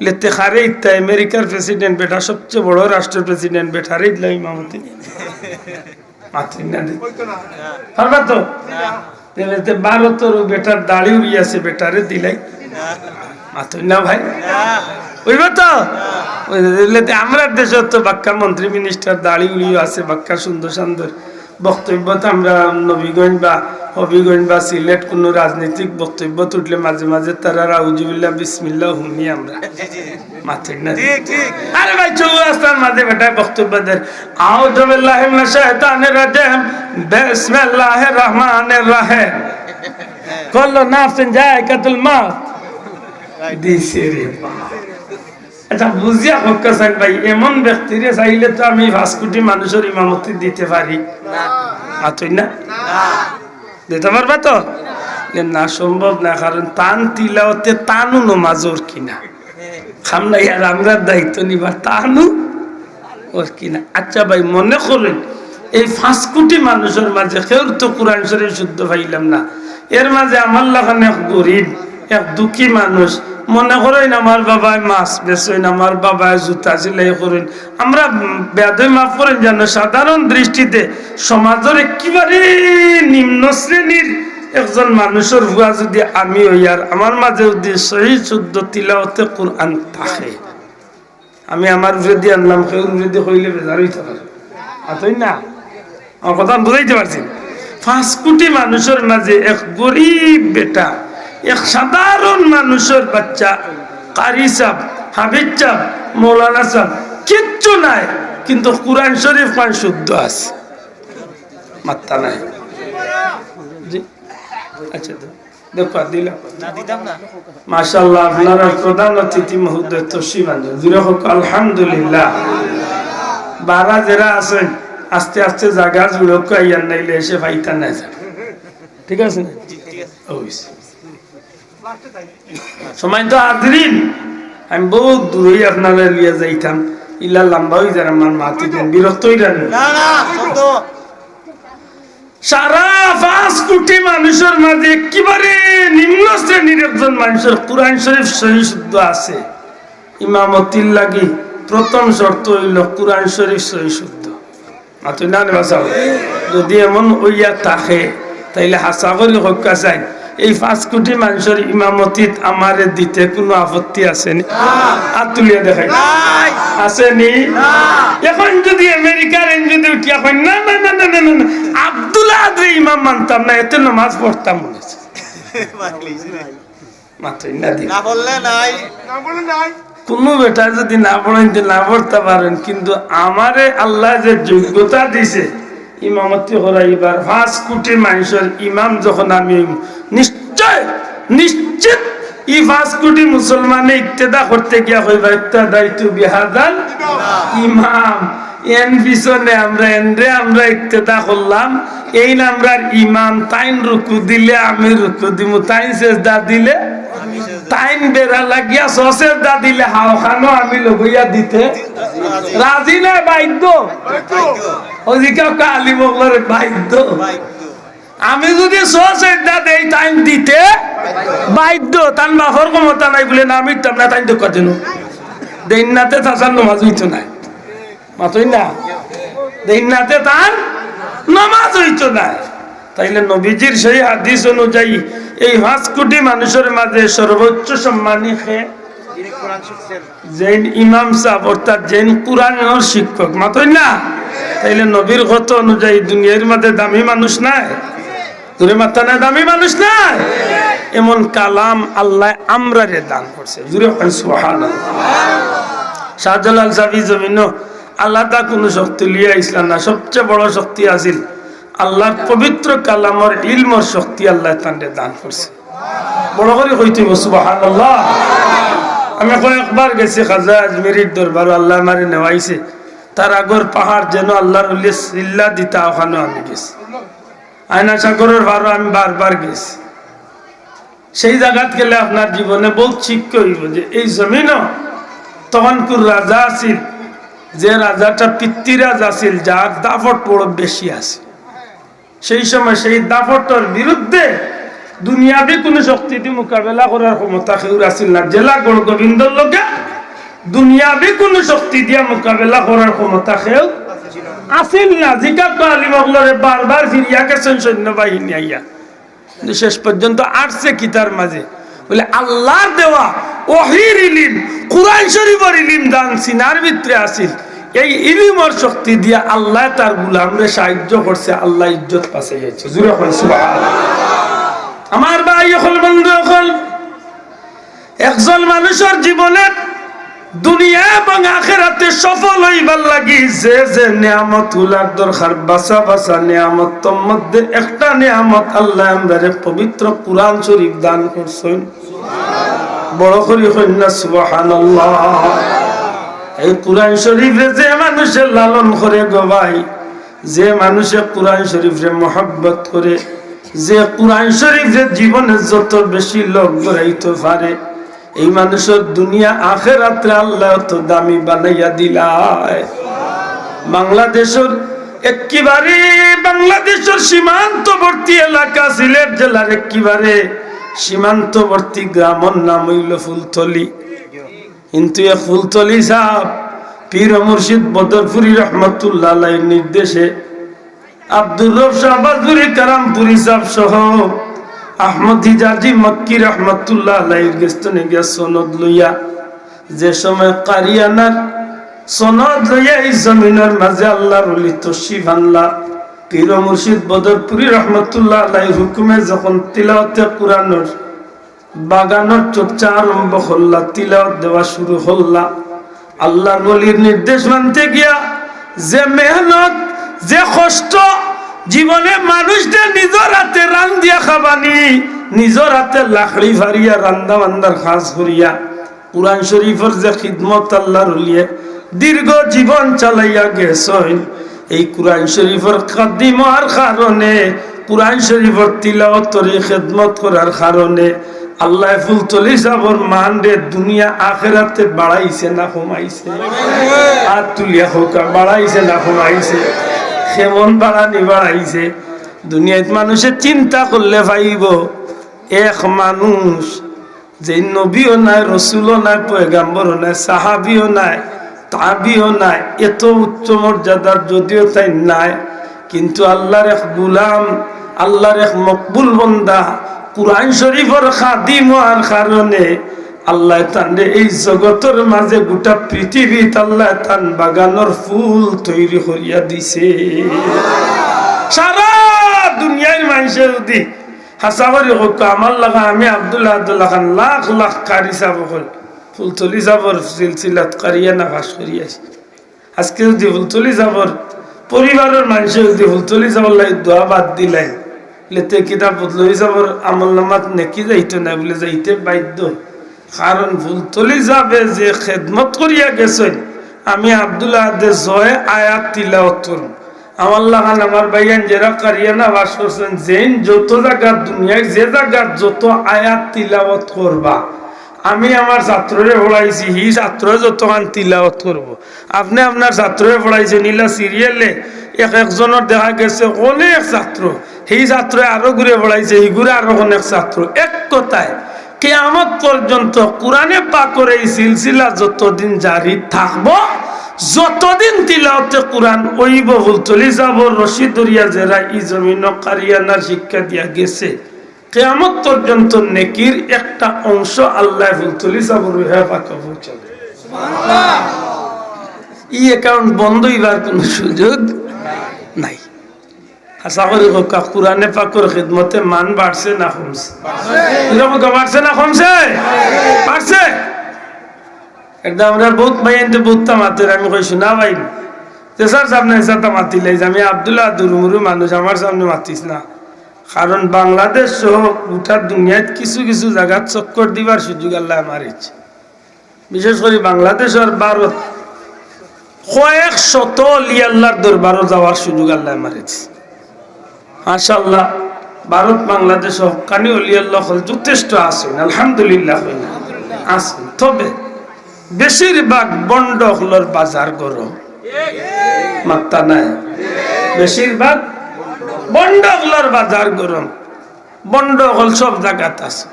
Speaker 1: লেতে খারে ইত্যা আমেরিকার প্রেসিডেন্ট বেটা, সবচেয়ে বড় রাষ্ট্রের প্রেসিডেন্ট বেটারে ইদলা ইমামতি মাতৃ না দি পারবা তো? তেলেতে ভারতের বেটার দাড়ি উড়িয়াছে, বেটারে দিলাই মাতৃ না ভাই, বুঝবো তো? আমরা দেশের তো বাক্কা মন্ত্রী মিনিস্টার দাড়ি উড়িয়ে আছে, বাক্কা সুন্দর সুন্দর বক্তব্য। তো আমরা নবীগঞ্জ বা হবিগঞ্জ বা সিলেট কোন রাজনৈতিক বক্তব্য তুললে মাঝে মাঝে তারা রাউজুবিল্লাহ বিসমিল্লাহ শুনি আমরা, মাথা না? আরে ভাই চৌরাস্তার মাঝে বেটায় বক্তব্য দেন, আউযু বিল্লাহি মিনাশ শাইতানির রাজিম, বিসমিল্লাহির রহমানির রহিম, কুল্লু নাফসিন যায়কাতুল মাউত। দিছে রে। আচ্ছা বুঝিয়া হকাসান ভাই, এমন ব্যক্তিরে চাইলে তো আমি 5 কোটি মানুষের ইমামতি দিতে পারি না? দিতে পারবা তো? না, সম্ভব না। কারণ তান তিলাওতে তানু নমাজর কিনা খাম নাই, আর আমরা দায়িত্ব নিবার তানু ওর কিনা। আচ্ছা ভাই মনে করেন এই 5 কোটি মানুষের মাঝে কেউ তো কোরআন শরীফ শুদ্ধ পাইলাম না, এর মাঝে আমার লাগানে গরিব এক দুঃখী মানুষ মনে করেন আমার বাবায় মাছ বেচেন, আমার বাবায় জুতা সেলাই করেন, আমরা বেদয় মাফ করেন যেন সাধারণ দৃষ্টিতে সমাজের একেবারে নিম্ন শ্রেণীর একজন মানুষের ভুয়া যদি আমি হইয়ার আমার মাঝে যদি সহি শুদ্ধ তিলাওয়াতে কোরআন থাকে, আমি আমার বিরোধী আনলাম কেউ বিরোধী হইলে বেজার হইতে পারে আতই না। আমার কথা বুঝাইতে পারছি। 5 কোটি মানুষের মাঝে এক গরিব বেটা, এক সাধারণ মানুষের বাচ্চা, কারি সাহেব, হাবিব সাহেব, মৌলানা সাহেব কিচ্ছু নাই, কিন্তু কোরআন শরীফ পান শুদ্ধ আছে, মাত্রা নাই। জি আচ্ছা দেখো দিলাম মাশাআল্লাহ। আপনারা প্রধান অতিথি মহোদয় তশরিফ আনছেন, জুড়ে হোক আলহামদুলিল্লাহ। বারা যারা আছেন আস্তে আস্তে জায়গা জুড়ে আইয়ার নাইলে এসে পাইতা নাই, ঠিক আছে না? সময় তো হাজরিন, আমি বহুত দূরই আপনারা লিয়ে যাইতাম, ইলা লম্বা হয়ে যান আমার মাতি বিরক্ত হয়ে যান। সারা 5 কোটি মানুষের মাঝে একেবারে নিম্ন শ্রেণীর একজন মানুষের কোরআন শরীফ সহি শুদ্ধ আছে। ইমামতির লাগি প্রথম শর্ত হইল কোরআন শরীফ সহি শুদ্ধ। মাত্র না বাসা, যদি এমন হইয়া থাকে তাইলে হাসা করি হক্কা চাই এই 5 কোটি মানুষের ইমামতিত আমারে দিতে কোনো আপত্তি আসেনি? আর তুলিয়া দেখাই আসেনি? এখন যদি আমেরিকার যদি উঠিয়া হয় না না না না না না আব্দুল্লাহ ইমাম মানতাম না, এতে নামাজ পড়তাম মনে হচ্ছে মাত্র কোনো বেটা যদি না পড়েন না পড়তে পারেন, কিন্তু আমারে আল্লাহ যে যোগ্যতা দিছে ইমামতি করাইবার 5 কোটি মানুষের ইমাম যখন আমি নিশ্চয় নিশ্চিত এই 5 কোটি মুসলমানে ইক্তেদা করতে গিয়া হইবা ইক্তেদাইতু বিহাদাল ইমাম, এন পিছনে আমরা ইক্তেদা করলাম, এই নামরার ইমাম তাইন রুকু দিলে আমি রুকু দিমু, তাইন সেজদা দিলে টাইম বেড়া লাগিয়া সসের দা দিলে হাও খানো আমি লগইয়া দিতে রাজি না, বাধ্য। আলী বগলের বাধ্য। আমি যদি সসের দা দেই টাইম দিতে বাধ্য, তার বাফর ক্ষমতা নাই বলে না আমি না টাইম তো কদিন দিনাতে তার নামাজ হইতো না, মাতই না দিনাতে তার নামাজ হইতো না। তাইলে নবীজির সেই হাদিস অনুযায়ী এই 5 কোটি মানুষের মাঝে সর্বোচ্চ সম্মানী জৈন ইমাম সাহেব, অর্থাৎ জৈন কুরআনের শিক্ষক, মাতই না? তাইলে নবীর কথা অনুযায়ী দুনিয়ার মধ্যে দামি মানুষ নাই, দূরে মাথা নাই, দামি মানুষ নাই। এমন কালাম আল্লাহ আমরারে দান করছে, জুড়ে সুবহানাল্লাহ। শাহজালাল সাবি জমিন আলাদা কোনো শক্তি লিয়া ইসলাম না, সবচেয়ে বড় শক্তি আছিল আল্লাহর পবিত্র কালামর ইলমর শক্তি আল্লাহ তাঁরে দান করছে। বড় করে কইতে সুবহানাল্লাহ। আমি কয়েকবার গেছি খাজা আজমিরির দরবার, আল্লাহ আমারে নেওয়াইছে, তার আগর পাহাড় যেন আল্লাহর উল্লেখ সিল্লা দিতা, ওখানে আমি গেছি। আয়না সাগরের ভারো আমি বারবার গেছি। সেই জায়গাত গেলে আপনার জীবনে বহুত শিক্ষা হইব যে এই জমিনও তখন কোন রাজা আছিল, যে রাজাটা পিতৃরাজ আছিল, যার দাপট বড় বেশি আছে। সেই সময় সেই দাপটর বিরুদ্ধে দুনিয়াবি কোনো শক্তি দিয়ে মোকাবেলা করার ক্ষমতা কেউর আছিল না। জেলা গড় গোবিন্দর লোকে দুনিয়াবি কোনো শক্তি দিয়ে মোকাবেলা করার ক্ষমতা কেউ আছিল না। জিকাত আলী মগলরে বারবার ফিরিয়া গেছেন সৈন্যবাহিনী আইয়া, কিন্তু শেষ পর্যন্ত আসছে কিতার মাঝে বলে আল্লাহর দেওয়া ওহির ইলিম, কুরআন শরীফের ইলিম দান সিনার ভিতরে আছিল। এই ইলিমের শক্তি দিয়ে আল্লাহ তার গোলামরে সাহায্য করছে, আল্লাহ ইজ্জত পাশে যাচ্ছে। জুড়ে হয় সুবহানাল্লাহ। আমার ভাই হল বন্ধু হল, একজন মানুষের জীবনে দুনিয়া এবং আখিরাতে সফল হইবার লাগি যে যে নিয়ামত গুলার দরকার, বাসা বাসা নিয়ামত, তোর মধ্যে একটা নিয়ামত আল্লাহ আমাদের পবিত্র কুরআন শরীফ দান করছেন। বড় করে কন্যা সুবহানাল্লাহ। এই কুরআন শরীফে যে মানুষের লালন করে গো ভাই, যে মানুষের কুরআন শরীফে মহব্বত করে, যে কুরআন শরীফে জীবনে যত বেশি লোক গড়াইতে পারে, এই মানুষের দুনিয়া আখিরাতে আল্লাহ তো দামি বানাইয়া দিলায়। বাংলাদেশের একেবারে বাংলাদেশের সীমান্তবর্তী এলাকা সিলেট জেলার একেবারে সীমান্তবর্তী গ্রামের নাম হইল ফুলতলি। কিন্তু এ ফুলতলি সাহেব পীর মুর্শিদ বদরপুরি রহমতুল্লাহ আলাইহির নির্দেশে আব্দুর রব শাহবাজপুরি কারামপুরি সাহেব সহ আহমদ হিজাজি মক্কি রহমতুল্লাহ আলাইহির গেস্তনে গিয়া সনদ লইয়া, যে সময় কারিয়ানার সনদ লইয়া এই জমিনের মাঝে আল্লাহর ওলি তশরিফ আনলা, পীর মুর্শিদ বদরপুরি রহমতুল্লাহ আলাইহির হুকুমে যখন তিলাওয়াতে কুরআনের বাগানের চর্চা আরম্ভ হল্লা, তিলাওয়াত দেওয়া শুরু হল্লা, আল্লাহর ওলির নির্দেশ মানতে গিয়া যে মেহনত, যে কষ্ট, জীবনে মানুষদের নিজের হাতে রান দিয়া খাবানি, নিজের হাতে লাকড়ি ফারিয়া রান্দা বান্দার খাস করিয়া কুরআন শরীফের যে খিদমত আল্লাহর ওলিয়ে দীর্ঘ জীবন চালাইয়া গেছেন, এই কুরআন শরীফের খাদিমার কারণে, কুরআন শরীফের তিলাওয়াতের খিদমত করার কারণে আল্লাহ ফুলতলি সাহেবের মান রে দুনিয়া আখিরাতে বাড়াইছে না কমাইছে? আর তুলিয়া হোক, বাড়াইছে না কমাইছে? কেমন বাড়ানি বাড়াইছে? দুনিয়াত মানুষে চিন্তা করলে ভাইব এক মানুষ যে নবীও নাই, রসুলও নাই, পয়গাম্বরও নাই, সাহাবিও নাই, তাবিও নাই, এত উচ্চ মর্যাদার যদিও তাই নাই, কিন্তু আল্লাহর এক গুলাম, আল্লাহর এক মকবুল বন্দা, কুরআন শরীফের খাদিম হওয়ার কারণে আল্লাহ তানরে এই জগতের মাঝে গোটা পৃথিবীত আল্লাহ তান বাগানের ফুল তৈরি করিয়া দিছে। সারা দুনিয়ার মানুষে যদি হাসাবারি হোক আমার লাগা, আমি আব্দুল্লাহ খান লাখ লাখ কারি সাব হল ফুলতলি সাবর সিলসিলাত কারিয়া না ভাস করিয়াছি। আজকে যদি ফুলতলি সাবর পরিবারের মানুষে যদি ফুলতলি সাবর লাই দোয়া বাদ দিলাই, লেতে কিতাব ফুলতলি সাবর আমল নামাত নেকি যাইতো না বলে যাইতে বাধ্য। কারণ ফুলতলি যাবে যে খেদমত করিয়া গেছেন, আমি আব্দুল্লাহ দে জয় আয়াত তিলাওয়াত করুন, আমার লাগান আমার ভাইয়ান যারা কারিয়ানা বাস করছেন, যেন যত জায়গার দুনিয়ায় যে জায়গার যত আয়াত তিলাওয়াত করবা, আমি আমার ছাত্ররে পড়াইছি, হি ছাত্র যতক্ষণ তিলাওয়াত করব। আপনি আপনার ছাত্ররে পড়াইছেন, ইলা সিরিয়ালে একজনের দেখা গেছে অনেক ছাত্র, সেই ছাত্র আরো ঘুরে পড়াইছে, হি ঘুরে আরো অনেক ছাত্র। এক কথায় কিয়ামত পর্যন্ত কোরআনে পাকের এই সিলসিলা যতদিন জারি থাকবো, যতদিন তিলাওয়াতে কোরআন ওইব ফুলতলি সাহেবের রশিদ দরিয়া যারা ই জমিন কারিয়ানার শিক্ষা দিয়া গেছে, কিয়ামত পর্যন্ত নেকির একটা অংশ আল্লাহ ফুলতলি সাহেবের রুহে পাকে পৌঁছাবে। সুবহানাল্লাহ। ই অ্যাকাউন্ট বন্ধ হইবার কোনো সুযোগ নাই। আশা করি কোরআনে পাকের খিদমতে মান বাড়ছে না কমছে? বাড়ছে না কমছে? বাড়ছে। একদম আমরা বহুত ভাইয়ানতে বহুত তামাতের, আমি কইছি না ভাই স্যার সামনে এসা মাতিলে আমি আব্দুল্লাহ দুরুমুরু মানুষ, আমার সামনে মাতিস না। কারণ বাংলাদেশ সহ গোটা দুনিয়াত কিছু কিছু জায়গাত চক্কর দিবার সুযোগ আল্লাহ আমার ইচ্ছে, বিশেষ করে বাংলাদেশ আর ভারত কয়েক শত আল্লাহর দরবারও যাওয়ার সুযোগ আল্লাহ আমার ইচ্ছে। মাশাআল্লাহ, ভারত বাংলাদেশ হকানি অলি আল্লাহ যথেষ্ট আছেন, আলহামদুলিল্লাহ আছেন। তবে বেশিরভাগ বন্ড হলর বাজার গরম, মাত্রা নাই। বেশিরভাগ বন্ড হলর বাজার গরম, বন্ড হল সব জায়গাত আছে।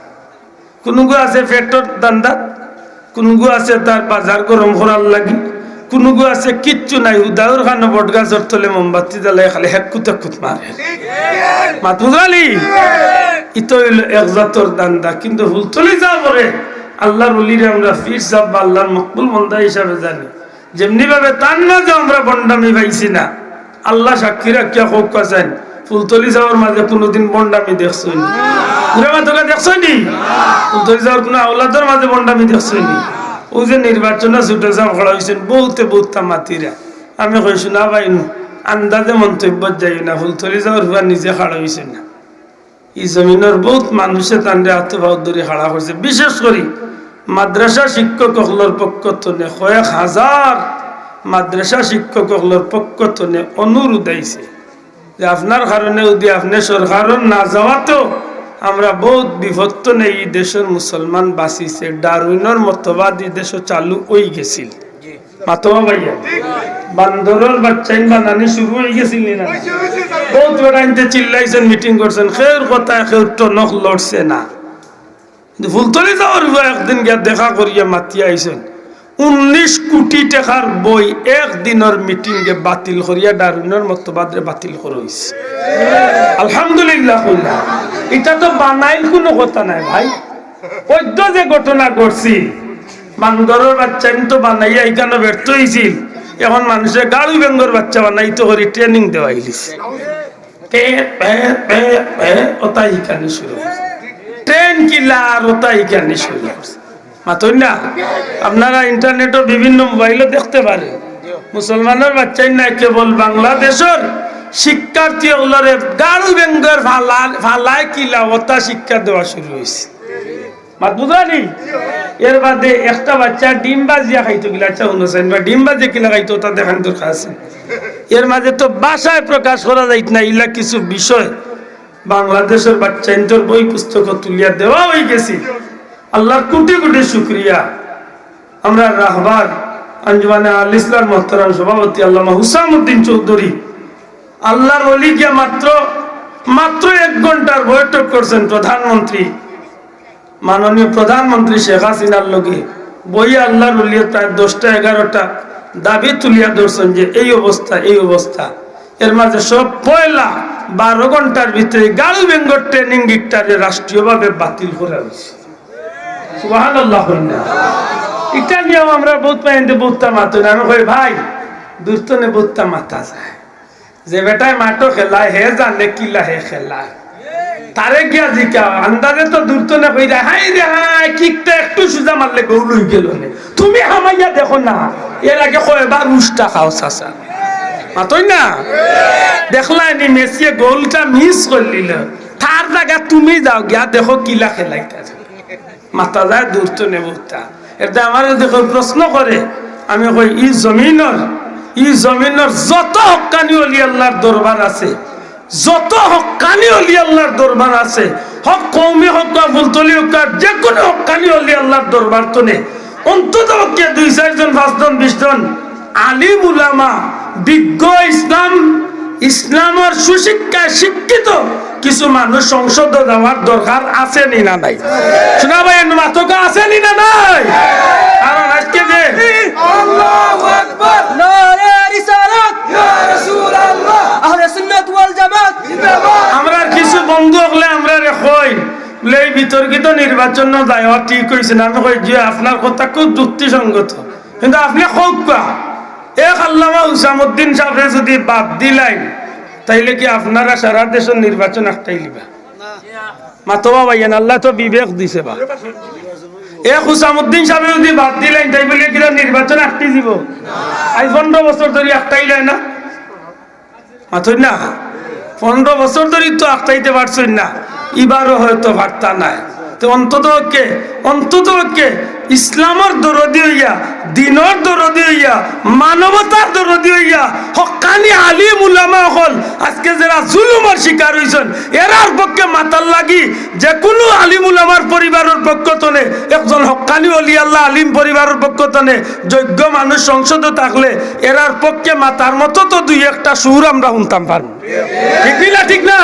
Speaker 1: কোনগু আছে পেটর দান্দাত, কোনগু আছে তার বাজার গরম করার লাগি, কোনগু আছে কিচ্ছু নাই, উদাহর খানো বট গাছের তলে মোমবাতি জ্বালাই খালি হেকুত হেকুত মারে। মাত বুঝালি? ইতো হইল এক জাতর দান্দা। কিন্তু ফুলতলি যা করে আল্লাহর ওলিরে আমরা পীর সাহেব বা আল্লাহর মকবুল বন্দা হিসাবে জানি, যেমনি ভাবে তার মাঝে আমরা বন্ডামি পাইছি না, আল্লাহ সাক্ষী রাখিয়া হোক কাছেন ফুলতলি যাওয়ার মাঝে কোনোদিন বন্ডামি দেখছই নি? দেখছই নি? ফুলতলি যাওয়ার কোনো আওলাদের মাঝে বন্ডামি দেখছই নি? ওই যে নির্বাচনে ছুটে যাও খড়া হয়েছেন বহুতে বহুত তামাতিরা, আমি কইছি না ভাই আন্দাজে মন্তব্য যাই না, ফুলতলি যাওয়ার হুয়া নিজে খাড়া হয়েছে না। এই জমিনের বহুত মানুষে তান্ডে আত্মভাব ধরে খাড়া করছে। বিশেষ করে মাদ্রাসা শিক্ষক হকলের পক্ষ থেকে কয়েক হাজার মাদ্রাসা শিক্ষক হকলের পক্ষ থেকে অনুরোধ আইছে যে আপনার কারণে যদি আপনি সরকারের না যাওয়াতেও আমরা বহুত বিপত্ত নেই, এই দেশের মুসলমান বাঁচিছে। ডারউইনের মতবাদ এই দেশ চালু হয়ে গেছিল, মাতবা ভাইয়া বান্দরের বাচ্চাইন বানানি শুরু হয়ে গেছিল না? বহুত বড় আনতে চিল্লাইছেন, মিটিং করছেন, খের কথা খের টনক লড়ছে না। কিন্তু ফুলতলি যাওয়ার একদিন গিয়া দেখা করিয়া মাতি আইছেন 19 কোটি টাকার বই একদিনের মিটিংয়ে বাতিল করিয়া ডারউইনের মতবাদরে বাতিল করা হয়েছে। আলহামদুলিল্লাহ। এটা তো বানাইল কোনো কথা নাই ভাই, পদ্য যে ঘটনা ঘটছি বান্দরের বাচ্চা তো বানাইয়া এখানে ব্যর্থ হয়েছিল, এখন মানুষের গাড়ু বেঙ্গর বাচ্চা বানাইতে করে ট্রেনিং দেওয়া হইলিছে। ওটাই এখানে শুরু করছে ট্রেন কিলা আর ওটাই এখানে শুরু করছে। মাতই না, আপনারা ইন্টারনেটও বিভিন্ন মোবাইলও দেখতে পারেন মুসলমানের বাচ্চাই না কেবল বাংলাদেশের শিক্ষার্থী ওগুলোরে গাড়ু বেঙ্গর ফালায় কিলা ওটা শিক্ষা দেওয়া শুরু হয়েছে। মাত বুঝানি এর বাদে একটা বাচ্চা ডিম বাজিয়া খাইতো গিলা, আচ্ছা শুনেছেন বা ডিম বাজিয়া কিলা খাইতো ওটা দেখান দরকার আছে। এর মাঝে তো বাসায় প্রকাশ করা যাইত না, ইলা কিছু বিষয় বাংলাদেশের বাচ্চা ইন্তর বই পুস্তক তুলিয়া দেওয়া হয়ে গেছি। আল্লাহর কোটি কোটি শুকরিয়া। আমরা রাহবার আঞ্জুমানে আল ইসলাম মোহতারাম সভাপতি আল্লামা হুসামউদ্দিন চৌধুরী আল্লাহর ওলি গিয়া মাত্র 1 ঘন্টার বৈঠক করছেন প্রধানমন্ত্রী মাননীয় প্রধানমন্ত্রী শেখ হাসিনার লগে বই আল্লাহর ওলি প্রায় 10টা 11টা দাবি তুলিয়া ধরছেন যে এই অবস্থা। এর মাঝে সব পয়লা 12 ঘন্টার ভিতরে গাড়ু বেঙ্গর ট্রেনিং গিকটারে রাষ্ট্রীয়ভাবে বাতিল করা হয়েছে। সুবহানাল্লাহ। এটা নিয়েও আমরা বহুত পাইতে বুঝতাম মাতো না। আমি কই ভাই দুস্তনে বুঝতাম মাতা যায় যে বেটায় মাটো খেলায় হে জানে কিলা হে খেলায় তারে গিয়া জিকা আন্দাজে তো দুস্তনে কই যায় হাই রে হাই কিকটা একটু সুজা মারলে গৌল হই গেল নে তুমি হামাইয়া দেখো না এর আগে কয়বার উষ্টা খাও চাচা মাতই না দেখলাই নি মেসিয়ে গোলটা মিস করলিল তার জায়গা তুমি যাও গিয়া দেখো কিলা খেলাইতা মাতা যায় দূরত নেবতা। এটা আমার দেখো প্রশ্ন করে আমি কই ই জমিনের যত হক্কানি ওলি আল্লাহর দরবার আছে, যত হক্কানি ওলি আল্লাহর দরবার আছে, হক কওমি হক বা ফুলতলি হক যে কোনো হক্কানি ওলি আল্লাহর দরবার তো নে অন্তত 2-4 জন 5 জন 20 জন আলিম উলামা বিজ্ঞ ইসলামের সুশিক্ষায় শিক্ষিত কিছু মানুষ সংসদে যাওয়ার দরকার আছে নি না নাই? শোনা ভাই মাতকা আছে নি না নাই? কারণ আজকে যে আল্লাহু আকবার নারে রিসালাত ইয়া রাসূলুল্লাহ আহলে সুন্নাত ওয়াল জামাত জিন্দাবাদ। আমরা কিছু বন্ধু হলে আমরা রে কই এই বিতর্কিত নির্বাচন যাওয়া ঠিক হইছে না। আমি কই যে আপনার কথা খুব যুক্তিসঙ্গত, কিন্তু আপনি কওকা এক আল্লামা হুসামউদ্দিন সাহেব যদি বাদ দিলাই তাইলে কি আপনারা সারা দেশের নির্বাচন একটাই লিবা মাতবা ভাইয়েন? আল্লাহ তো বিবেক দিছে বা এক হুসামউদ্দিন সাহেব যদি বাদ দিলেন তাই বলে কি নির্বাচন একটাই দিব? আজ 15 বছর ধরে একটাই লাই না মাতই না 15 বছর ধরে তো একটাইতে পারছেন না, এবারও হয়তো বার্তা নাই। তো অন্তত ইসলামের দরদি হইয়া দিনের দরদি হইয়া মানবতার দরদি হইয়া হক্কানি আলিম উলামা হল আজকে যারা জুলুমের শিকার হইছেন এরার পক্ষে মাতাল লাগি যে কোনো আলিম উলামার পরিবারের পক্ষ তনে একজন হক্কানি ওলি আল্লাহ আলিম পরিবারের পক্ষ তনে যোগ্য মানুষ সংসদে থাকলে এরার পক্ষে মাতার মতো তো 2-1টা সুর আমরা শুনতাম পারবো। ঠিক না?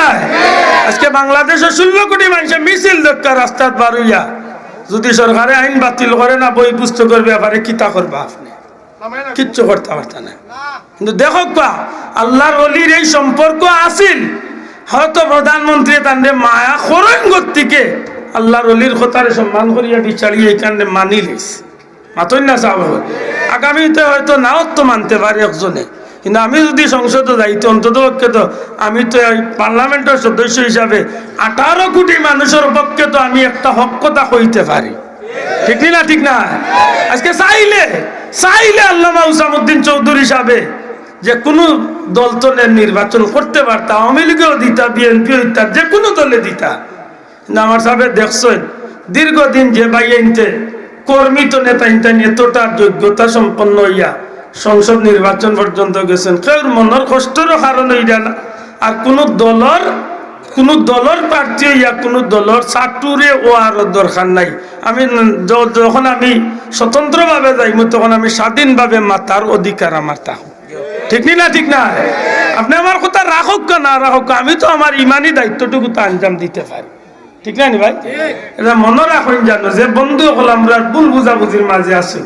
Speaker 1: আজকে বাংলাদেশের 16 কোটি মানুষের মিছিল দরকার রাস্তার বার হইয়া যদি সরকারে আইন বাতিল করে না বই পুস্তকের ব্যাপারে কিতা করবা আপনি? কিচ্ছু করতে পারত না। কিন্তু দেখো আল্লাহর ওলির এই সম্পর্ক আছিল, হয়তো প্রধানমন্ত্রী তাদের মায়া করেন গতিকে আল্লাহর ওলির কথারে সম্মান করিয়া বিচারিয়ে এইখানে মানি লইছে মাতই না চাব। আগামীতে হয়তো নাও তো মানতে পারে একজনে, কিন্তু আমি যদি সংসদে যাইতে অন্তত পক্ষে তো আমি তো পার্লামেন্টের সদস্য হিসাবে 18 কোটি মানুষের পক্ষে তো আমি একটা হক কথা কইতে পারি। ঠিক না? আজকে চাইলে আল্লামা হুসামউদ্দিন চৌধুরী সাহেব যে কোনো দল তো নির্বাচন করতে পারতা, আওয়ামী লীগেও দিতা, বিএনপিও দিতা, যে কোনো দলে দিতা। কিন্তু আমার সাহেব দেখছেন দীর্ঘদিন যে বাইনতে কর্মী তো নেতা এতটা যোগ্যতা সম্পন্ন হইয়া সংসদ নির্বাচন পর্যন্ত গেছেন, কেউ মনের কষ্টেরও কারণ হইয়া না। আর কোন দলের প্রার্থী হইয়া কোন দলের চাটুরে ও আর দরকার নাই। যখন আমি স্বতন্ত্রভাবে যাইব তখন আমি স্বাধীনভাবে মাতার অধিকার আমার থাকুক। ঠিক না? আপনি আমার কথা রাখুক না রাখুক, আমি তো আমার ইমানি দায়িত্বটুকু তো আঞ্জাম দিতে পারি। ঠিক না নি ভাই? এটা মনে রাখুন জানো যে বন্ধু হল আমরা ভুল বুঝাবুঝির মাঝে আছি,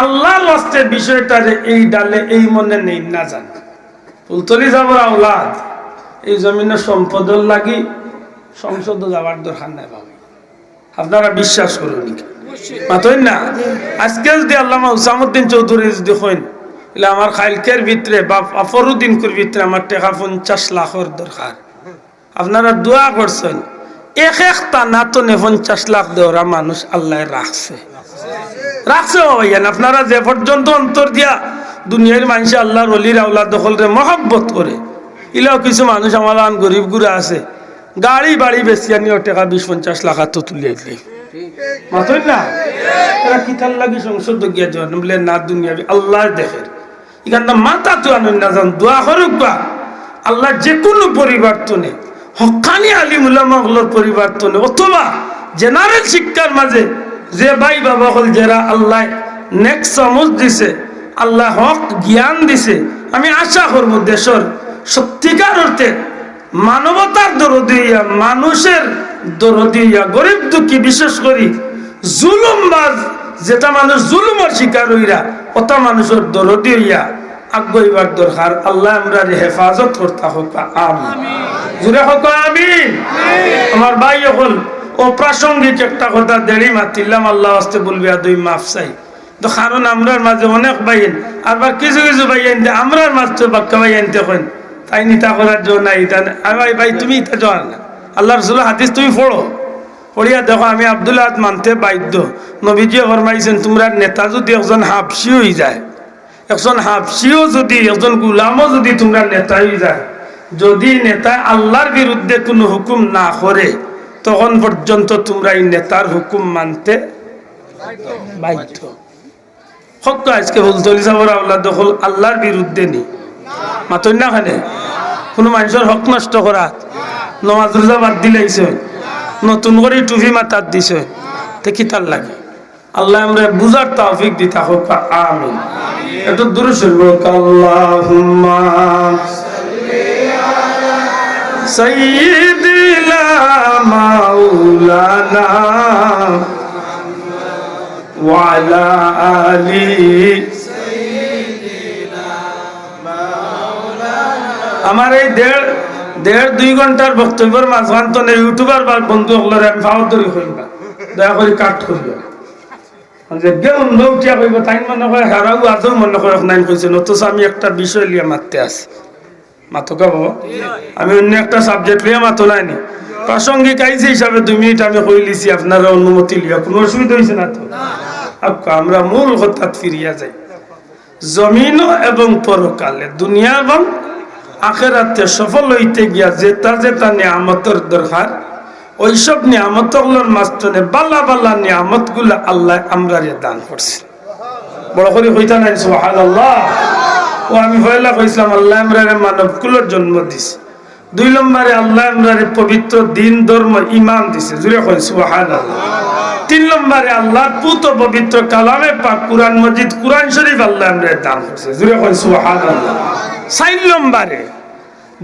Speaker 1: আল্লাহর ওয়াস্তে বিষয়টারে এই ডালে এই মনে নেই না জান ফুলতলি যাবার আওলাদ এই জমিনের সম্পদের লাগি সংসদ যাওয়ার দরকার নাই ভাবি, আপনারা বিশ্বাস করুন মাতই না। আজকে যদি আল্লামা হুসামউদ্দিন চৌধুরী যদি হইন এলে আমার খাইলকের ভিতরে বা ফরুদ্দিনকুর ভিতরে আমার টাকা 50 লাখের দরকার, আপনারা দোয়া করছেন এক একটা না তো 50 লাখ দেওয়া মানুষ আল্লাহ রাখছে ভাইয়ান। আপনারা যে পর্যন্ত অন্তর দিয়া দুনিয়ার মানুষ আল্লাহর ওলির আওলাদ দখলরে মহব্বত করে, ইলাও কিছু মানুষ আমার গরিব গুড়া আছে গাড়ি বাড়ি বেশিয়া নিয়ে টাকা 20-50 লাখ তো তুলিয়ে দিলে মাতই না। এরা কিতার লাগি সংসদ গিয়া যান বলে না দুনিয়া আল্লাহ দেখে এখানটা মাথা তো আনেন না যান দোয়া করুক বা আল্লাহ যে কোনো পরিবর্তনে হকানি আলিম উলামা হলোর পরিবর্তনে অথবা জেনারেল শিক্ষার মাঝে যে ভাই বাবা হল যারা আল্লাহ নেক্সট সমজ দিছে, আল্লাহ হক জ্ঞান দিছে, আমি আশা করব দেশের সত্যিকার অর্থে মানবতার দরদি হইয়া মানুষের দরদি হইয়া গরিব দুঃখী বিশেষ করি জুলুমবাজ যেটা মানুষ জুলুমের শিকার হইরা ওটা মানুষের দরদি হইয়া আগ্রহীবার দরকার। আল্লাহ আমরা হেফাজত করতে হোক আমিন, জুড়ে হোক আমিন। আমার ভাই হল অপ্রাসঙ্গিক একটা কথা দেরি মাতিলাম, আল্লাহ আসতে বলবি আর 2 মাফ চাই তো, কারণ আমরার মাঝে অনেক বাইন আবার কিছু কিছু বাইন আমরার মাঝে বাক্কা বাইন দেখেন তাই নিতা করার জন্য নাই ভাই তুমি ইটা জান না আল্লাহ রসুল হাদিস তুমি পড়িয়া দেখো আমি আব্দুল্লাহ মানতে বাধ্য। নবীজি ফরমাইছেন তোমরা নেতা যদি একজন হাফসি হয়ে যায়, একজন হাফসিও যদি একজন গুলামও যদি তোমরা নেতা হয়ে যায়, যদি নেতা আল্লাহর বিরুদ্ধে কোনো হুকুম না করে তখন পর্যন্ত তোমরা এই নেতার হুকুম মানতে বাধ্য। হক আজকে ফুলতলি সাহেবের আওলাদ দখল আল্লাহর বিরুদ্ধে নি মাতই না, খানে কোনো মানুষের হক নষ্ট করা, নমাজ রোজা বাদ দিলাইছে, নতুন করে টুপি মাথার দিছে, তে কি তার লাগে? আল্লাহ আমরা বুঝার তৌফিক দিতা হোক আমিন। একটু দূরে শুনবো আল্লাহুম্মা সাইয়্যিদিনা মাওলানা ওয়া আলা আলি আমার এই দেড় 2 ঘন্টার বক্তব্যের মাঝখান তো ইউটিউবার বা বন্ধু হলের আমি ফাওয়ারি করিবা দয়া করে কাট করিবা যে গেম নৌটিয়া কইব তাই মনে হয় হারাও আজও মনে করে নাই কইছে অথচ আমি একটা বিষয় লিয়ে মারতে আছি মাতকা বাবা, আমি অন্য একটা সাবজেক্ট লিয়ে মাতো নাইনি প্রাসঙ্গিক আইসি হিসাবে 2 মিনিট আমি কই লিছি, আপনারা অনুমতি লিয়া কোনো অসুবিধা হয়েছে না তো? আমরা মূল কথাত ফিরিয়া যাই। জমিন এবং পরকালে দুনিয়া এবং আখেরাতে সফল হইতে গিয়া যেটা যেটা নিয়ামতের দরকার ওইসব নিয়ামতগুলোর মাঝখানে বালা বালা নিয়ামত গুলা আল্লাহ আমরা দান করছে। বড় করে কইতা নাই সুবহানাল্লাহ। ও আমি পয়লা কইছিলাম আল্লাহ আমরা মানব কুলের জন্ম দিছে, 2 নম্বরে আল্লাহ আমরা পবিত্র দিন ধর্ম ইমান দিছে, জুড়ে কই সুবহানাল্লাহ। 3 নম্বরে আল্লাহর পুত পবিত্র কালামে পাক কুরআন মজিদ কুরআন শরীফ আল্লাহ আমরা দান করছে, জুড়ে কই সুবহানাল্লাহ। 4 নম্বরে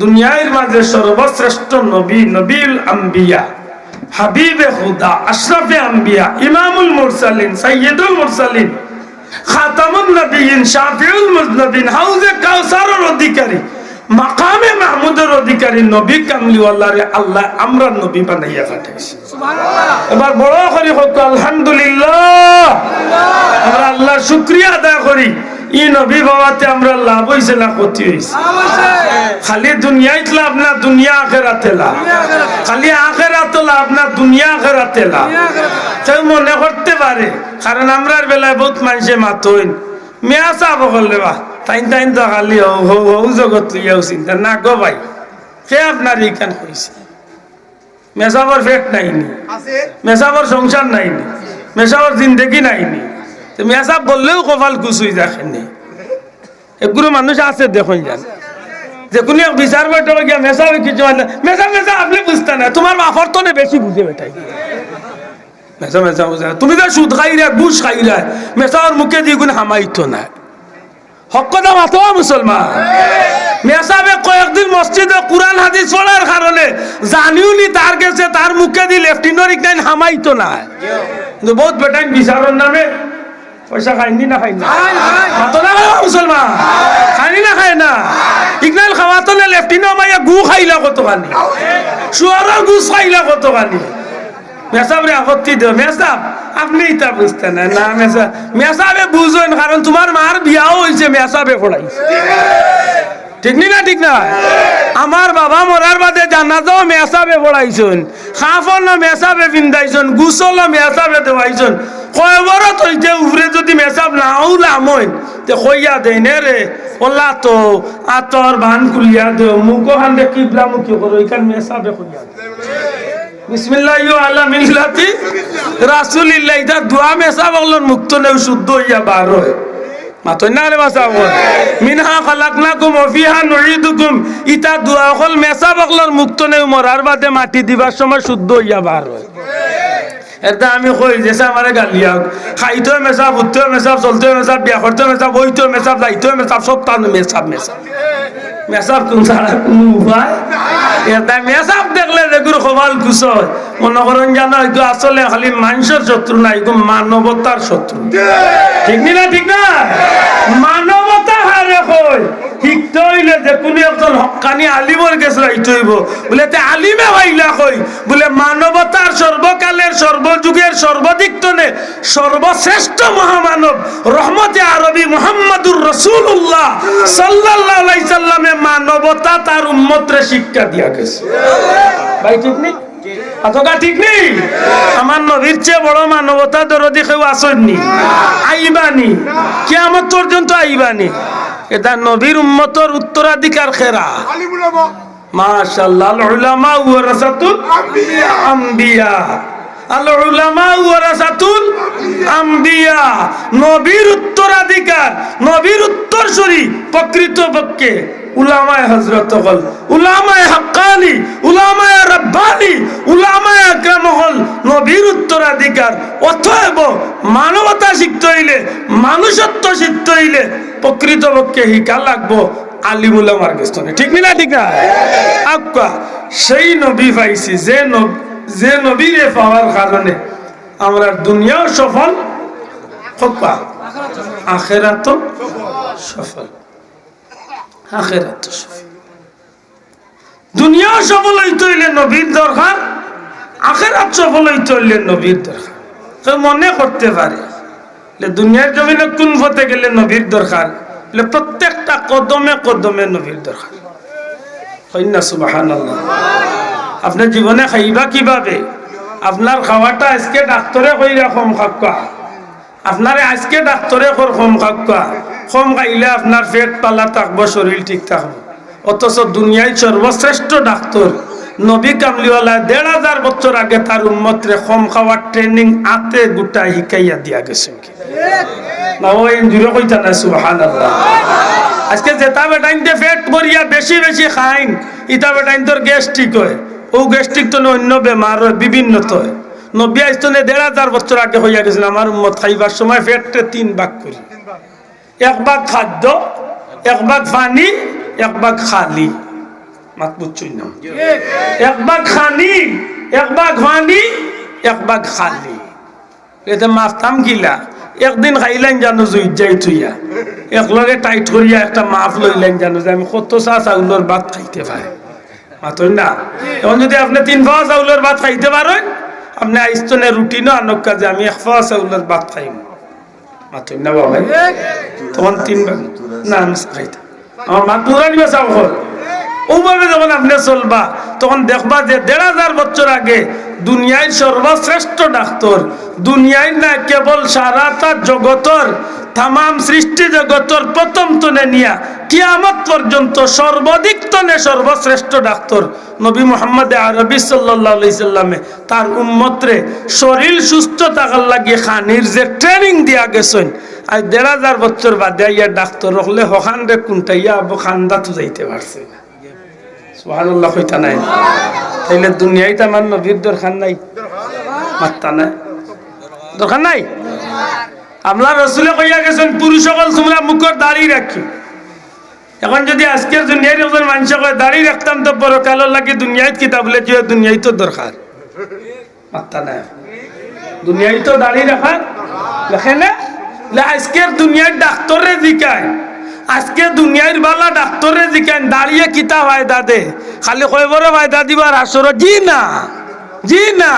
Speaker 1: দুনিয়ার মাঝে সর্বশ্রেষ্ঠ নবী নবীল আম্বিয়া হাবিবে খুদা আশরাফে আম্বিয়া ইমামুল মুরসালিন সাইয়্যিদুল মুরসালিন খাতামুন নবিয়িন শাফিউল মুজনবিন হাউজে কাউসারের অধিকারী মাকামে মাহমুদের অধিকারী নবী কামলিওয়াল্লাহরে আল্লাহ আমরা নবী বানাইয়া পাঠাইছি সুবহানাল্লাহ। এবার বড় করে হোক আলহামদুলিল্লাহ, আমরা আল্লাহর শুকরিয়া আদায় করি। ই নবী বাবাতে আমরা লাভ হইছে না ক্ষতি হইছে? খালি দুনিয়ায় লাভ না দুনিয়া আখেরাতে লাভ, খালি আখেরাতে লাভ না দুনিয়া আখেরাতে লাভ। কেউ মনে করতে পারে কারণ আমরার বেলায় বহুত মানুষে মাতইন মেয়া চাব করলে বা তাইন তাইন তো খালি হৌ জগৎ লইয়াও চিন্তা না গো ভাই, সে আপনার এইখান কইছে মেসাবর ফেট নাইনি, মেসাবর সংসার নাইনি, মেসাবর জিন্দেগি নাইনি, মেসাব বললেও কপাল কুচুই দেখেনি। এগুলো মানুষ আছে দেখুন যান যে কোনো বিচার করতে গিয়া মেসাবে কিছু মেসা মেসা আপনি বুঝতে না, তোমার বাপর তো বেশি বুঝে বেটাই মেসা মেসা বুঝে। তুমি তো সুদ খাইরা ঘুষ খাইরা মেসাওর মুখে দিয়ে গুণ হামাইতো না। হক কথা মাতো মুসলমান। মেসাবে কয়েকদিন মসজিদে কুরআন হাদিস পড়ার কারণে জানিও নি তার কাছে তার মুখে দি লেফটিনোর ইকনাইন হামাইতো না কিন্তু বহুত বেটাইন বিচারের নামে পয়সা খাইনি না খাই না মাতো না মুসলমান খাইনি না খায় না ইকনাইল খাওয়াতো না লেফটিনো মাইয়া গু খাইলা কত খানি শুয়ারের গুস খাইলা কত খানি মেসাব রে আপত্তি দিও মেসাব আপনি এটা বুঝতে না না মেসাবে বুঝেন কারণ তোমার মার বিয়াও হয়েছে মেসাবে পড়াইছে ঠিক না ঠিক না আমার বাবা মরার বাদে জানাজাও মেসাবে পড়াইছেন খাফন মেসাবে বিন্দাইছেন গুসল মেসাবে দেওয়াইছেন কয়বরত হইতে উপরে যদি মেসাব নাও লামইন তে কইয়া দেই নে রে ওলা তো আতর বান কুলিয়া দে মুখ হান্দে কিবলা মুখি করো এখান মেসাবে কইয়া বিসমিল্লাহ আলা মিল্লাতি রাসূলিল্লাহ এটা দোয়া মেসাব বলন মুক্ত নেও শুদ্ধ হইয়া বার হয় মাতই না রে বাসা বল মিনহা খালাকনাকুম ওয়া ফিহা নুঈদুকুম ইতা দোয়া হল মেসাব বলন মুক্ত নেও মরার বাদে মাটি দিবার সময় শুদ্ধ হইয়া বার হয় এটা আমি কই যেসা আমারে গালিয়া খাইতো মেসাব উঠতো মেসাব চলতো মেসাব বিয়া করতো মেসাব ওইতো মেসাব যাইতো মেসাব সব তান মেসাব মেসাব মেসাব কোন ছাড়া কোন উপায় এটা মেসাব দেখলে যেগুলো খবাল কুসয় মনে করেন জানো এগুলো আসলে খালি মানুষের শত্রু না এগুলো মানবতার শত্রু ঠিক না ঠিক না মানবতা হারে কই শিখতে হইলে যে কোনো একজন হক্কানি আলিমর কাছে রাইতে হইব বলে তে আলিমে হইলা কই বলে মানবতার সর্বকালের সর্বযুগের সর্বদিকতনে সর্বশ্রেষ্ঠ মহামানব রহমতে আরবি মুহাম্মাদুর রাসূলুল্লাহ সাল্লাল্লাহু আলাইহি সাল্লামে মানবতা তার উম্মতরে শিক্ষা দিয়া গেছে ভাই ঠিক নেই আতকা ঠিক নেই আমার নবীর চেয়ে বড় মানবতা দরদি কেউ আসেননি আইবানি কিয়ামত পর্যন্ত আইবানি এটা নবীর উম্মতের উত্তরাধিকার খেরা মাশাআল্লাহ আল উলামা ওয়ারাসাতুল আম্বিয়া আল উলামা ওয়ারাসাতুল আম্বিয়া নবীর উত্তরাধিকার নবীর উত্তরসূরি প্রকৃতপক্ষে উলামায়ে হযরত হল উলামায়ে হাক্কানি উলামায়ে রাব্বানি উলামায়ে আকরাম হল নবীর উত্তরাধিকার অতএব মানবতা শিখতে হইলে মানুষত্ব শিখতে হইলে প্রকৃতপক্ষে হিকা লাগবো আলিম উলামার কাছে ঠিক না ঠিক না আক্কা সেই নবী পাইছি যে নবীরে পাওয়ার কারণে আমরা দুনিয়াও সফল হবা আখিরাতও সফল আখিরাত সফল দুনিয়া সফল হইতে হইলে নবীর দরকার আখিরাত সফল হইতে হইলে নবীর দরকার তো মনে করতে পারে দুনিয়ার জমিনে কোন পথে গেলে নবীর দরকার প্রত্যেকটা কদমে কদমে নবীর দরকার হয় না সুবহানাল্লাহ আপনার জীবনে খাইবা কিভাবে আপনার খাওয়াটা আজকে ডাক্তারে কইরা কম খাক্কা আপনারে আজকে ডাক্তারে কম খাক্কা কম খাইলে আপনার পেট পালা থাকবো শরীর ঠিক থাকবো অথচ দুনিয়ায় সর্বশ্রেষ্ঠ ডাক্তার নবী কামলিওয়ালা ১৫০০ বছর আগে তার উম্মতরে কম খাওয়ার ট্রেনিং আতে গোটা শিখাইয়া দিয়া গেছে আজকে যেটা বেটাইনতে পেট ভরিয়া বেশি বেশি খাইন ইটা বেটাইন তোর গ্যাস্ট্রিক হয় ও গ্যাস্ট্রিক তো অন্য বেমার হয় বিভিন্ন তো নবী আইস্তনে ১৫০০ বছর আগে হইয়া গেছিল আমার উম্মত খাইবার সময় পেটে ৩ ভাগ করি এক ভাগ খাদ্য এক ভাগ পানি এক ভাগ খালি মাত বুঝছই না এক ভাগ খানি এক ভাগ পানি এক ভাগ খালি এটা মাফতাম গিলা একদিন খাইলেন জানো জুই যাই থুইয়া একলগে টাইট করিয়া একটা মাফ লইলেন জানো যে আমি কত চা চাউলের ভাত খাইতে পারি মাতই না এখন যদি আপনি 3 পাওয়া চাউলের ভাত খাইতে পারেন আপনি আইস্তনে রুটি না আনক কাজে আমি 1 পাওয়া চাউলের ভাত খাইম মাতই না বাবা তখন 3 ভাগ না আমি খাইতে আমার মা পুরা নিবা চাও হল ওভাবে যখন আপনি চলবা তখন দেখবা যে ১৫০০ বছর আগে দুনিয়ায় সর্বশ্রেষ্ঠ ডাক্তার দুনিয়ায় না কেবল সারাটা জগতর তাম সৃষ্টি জগতর প্রথম তনে নিয়া কিয়ামত পর্যন্ত সর্বাধিক তনে সর্বশ্রেষ্ঠ ডাক্তার নবী মুহাম্মদ আরবি সাল্লাল্লাহু আলাইহি সাল্লামে তার উম্মতরে শরীর সুস্থ থাকার লাগি খানির যে ট্রেনিং দিয়া গেছেন আর ১৫০০ বছর বাদে ইয়া ডাক্তার হলে হখান রে কুন্টাইয়া আবু খান্দা তো যাইতে পারছে না সুবহানাল্লাহ কইতা নাই তাইলে দুনিয়ায় তো আমার নবীর দরকার নাই মাত্তা নাই দরকার নাই আমরা রাসূলে কইয়া গেছেন পুরুষ সকল তোমরা মুখের দাড়ি রাখি এখন যদি আজকের দুনিয়ার একজন মানুষ কয় দাড়ি রাখতাম তো পরকালের লাগি দুনিয়ায় কিতাব বলে যে দুনিয়ায় তো দরকার মাত্তা নাই দুনিয়ায় তো দাঁড়িয়ে রাখা লেখে না আজকের দুনিয়ার ডাক্তারে জিকায় আজকে দুনিয়ার বালা ডাক্তারে জিকায় দাঁড়িয়ে কিতা ফায়দা দে খালি কয়বরে ফায়দা দিবার আসর জি না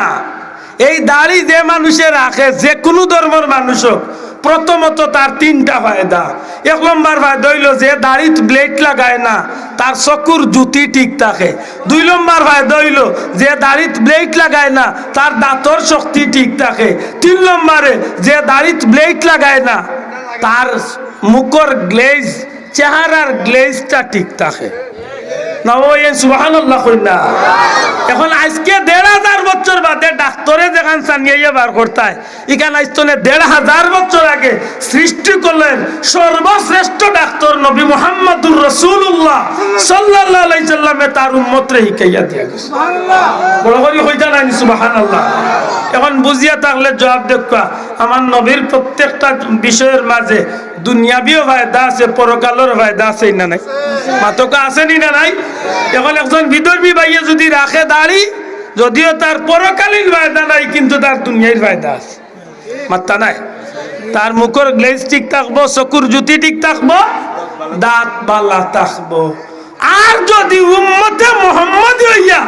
Speaker 1: এই দাড়ি যে মানুষে রাখে যে কোনো ধর্মের মানুষ হোক প্রথমত তার তিনটা ফায়দা এক নম্বর ফায়দা হইল যে দাড়িত ব্লেড লাগায় না তার চকুর জুতি ঠিক থাকে দুই নম্বর ফায়দা হইল যে দাড়িত ব্লেড লাগায় না তার দাঁতর শক্তি ঠিক থাকে তিন নম্বরে যে দাড়িত ব্লেড লাগায় না তার মুখর গ্লেজ চেহারার গ্লেজটা ঠিক থাকে না ওই সুবহানাল্লাহ কই না এখন আজকে ১৫০০ বছর বাদে ডাক্তারে যেখান সানিয়ে বার করতায় এখানে আইস্তনে ১৫০০ বছর আগে সৃষ্টি করলেন সর্বশ্রেষ্ঠ ডাক্তার নবী মুহাম্মদুর রাসূলুল্লাহ সাল্লাল্লাহু আলাইহি সাল্লামে তার উম্মতরে হিকাইয়া দিয়া গেছে সুবহানাল্লাহ বড় করে হইতা নাই সুবহানাল্লাহ এখন বুঝিয়া থাকলে জবাব দেখা আমার নবীর প্রত্যেকটা বিষয়ের মাঝে দুনিয়াবিও ফায়দা আছে পরকালের ফায়দা আছে না নাই মাতকা আছে না নাই এখন একজন বিধর্মী ভাইয়ে যদি রাখে দাড়ি যদিও তার পরকালীন ফায়দা নাই কিন্তু তার দুনিয়ার ফায়দা আছে মাত্তা নাই তার মুখের গ্লেজ ঠিক থাকবো চকুর জুতি ঠিক থাকবো দাঁত বালা থাকবো আর যদি উম্মতে মুহাম্মদ হইয়া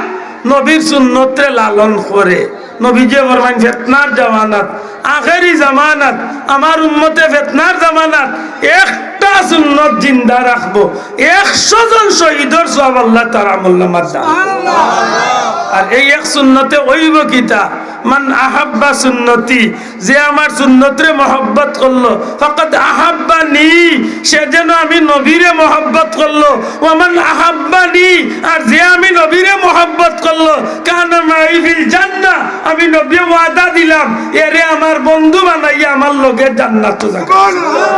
Speaker 1: নবীর সুন্নতে লালন করে নবী যে ফরমান ফিতনার জামানাত আখেরি জামানাত আমার উম্মতে ফিতনার জামানাত একটা সুন্নত জিন্দা রাখবো 100 জন শহীদের সওয়াব আল্লাহ তাআলা আমলনামাত দান আর এই এক সুন্নতে হইব কিতা মান আহাব্বা সুন্নতি যে আমার সুন্নতরে মহব্বত করলো ফাকাদ আহাব্বানি সে যেন আমি নবীরে মহব্বত করলো ওয়া মান আহাব্বানি আর যে আমি নবীরে মহব্বত করলো কানা মাই ফিল জান্নাহ আমি নবী ওয়াদা দিলাম এরে আমার বন্ধু বানাইয়া আমার লগে জান্নাতে যাবে সুবহানাল্লাহ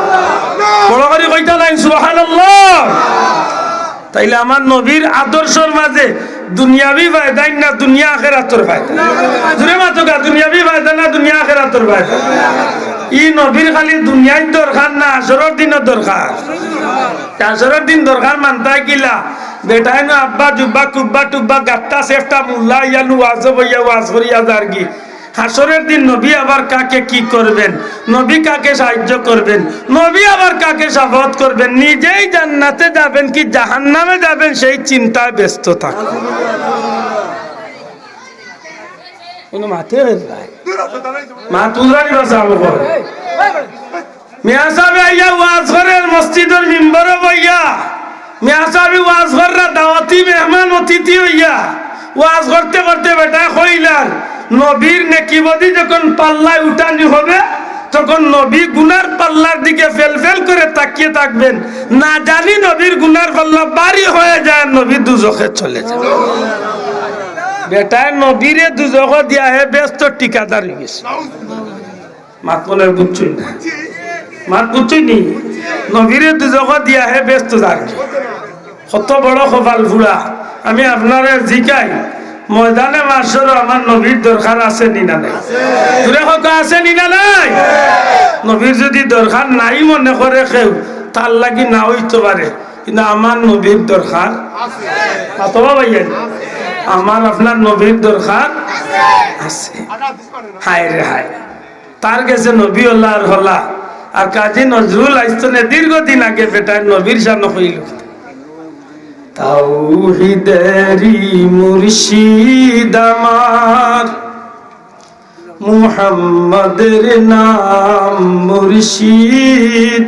Speaker 1: বড় করে কইতা নাই সুবহানাল্লাহ তাইলে আমার নবীর আদর্শের মাঝে দুনিয়াবি ফায়দা না দুনিয়া আখিরাতের ফায়দা জুরে মাতকা দুনিয়াবি ফায়দা না দুনিয়া আখিরাতের ফায়দা ই নবীর খালি দুনিয়ার দরকার না আসরের দিনের দরকার আসরের দিন দরকার মানতাই কিলা বেটাই না আব্বা জুব্বা কুব্বা টুব্বা গাত্তা সেফটা মুল্লা ইয়ালু ওয়াজব ইয়া ওয়াজ করিয়া জারগি হাসরের দিন নবী আবার কাকে কি করবেন নবী কাকে সাহায্য করবেন নবী আবার কাকে শাফাত করবেন নিজেই জান্নাতে যাবেন কি জাহান্নামে যাবেন সেই চিন্তায় ব্যস্ত থাকেন কোন মাথে ভাই মা তুজরানি বাসাবো মিয়া সাহেব আইয়া ওয়াজ করেন মসজিদের মিম্বরে বইয়া মিয়া সাহেব ওয়াজ কররা দাওয়াতি মেহমান অতিথি হইয়া ওয়াজ করতে করতে বেটা কইলার নবীর নেকিবদি যখন পাল্লায় উঠানি হবে তখন নবী গুনার পাল্লার দিকে ফেল করে তাকিয়ে থাকবেন না জানি নবীর গুনার পাল্লা বাড়ি হয়ে যায় নবী দুজখে চলে যায় বেটায় নবীরে দুজখ দিয়া হে ব্যস্ত ঠিকাদার হয়ে গেছে মাত বলে বুঝছই না মাত বুঝছই নি নবীরে দুজখ দিয়া হে ব্যস্ত থাকি কত বড় কপাল ফুরা আমি আপনারা জিকাই ময়দানে মাসর আমার নবীর দরকার আছে নিনা নাই দূরে হকা আছে নিনা নাই নবীর যদি দরকার নাই মনে করে কেউ তার লাগি না হইতে পারে কিন্তু আমার নবীর দরকার আছে অথবা ভাইয়া আমার আপনার নবীর দরকার আছে হায় রে হায় তার কাছে নবী আল্লাহর হলা আর কাজী নজরুল আইস্তনে দীর্ঘদিন আগে বেটায় নবীর শান হইল তাওহীদেরি মুর্শিদ আমার মুহাম্মাদের নাম মুর্শিদ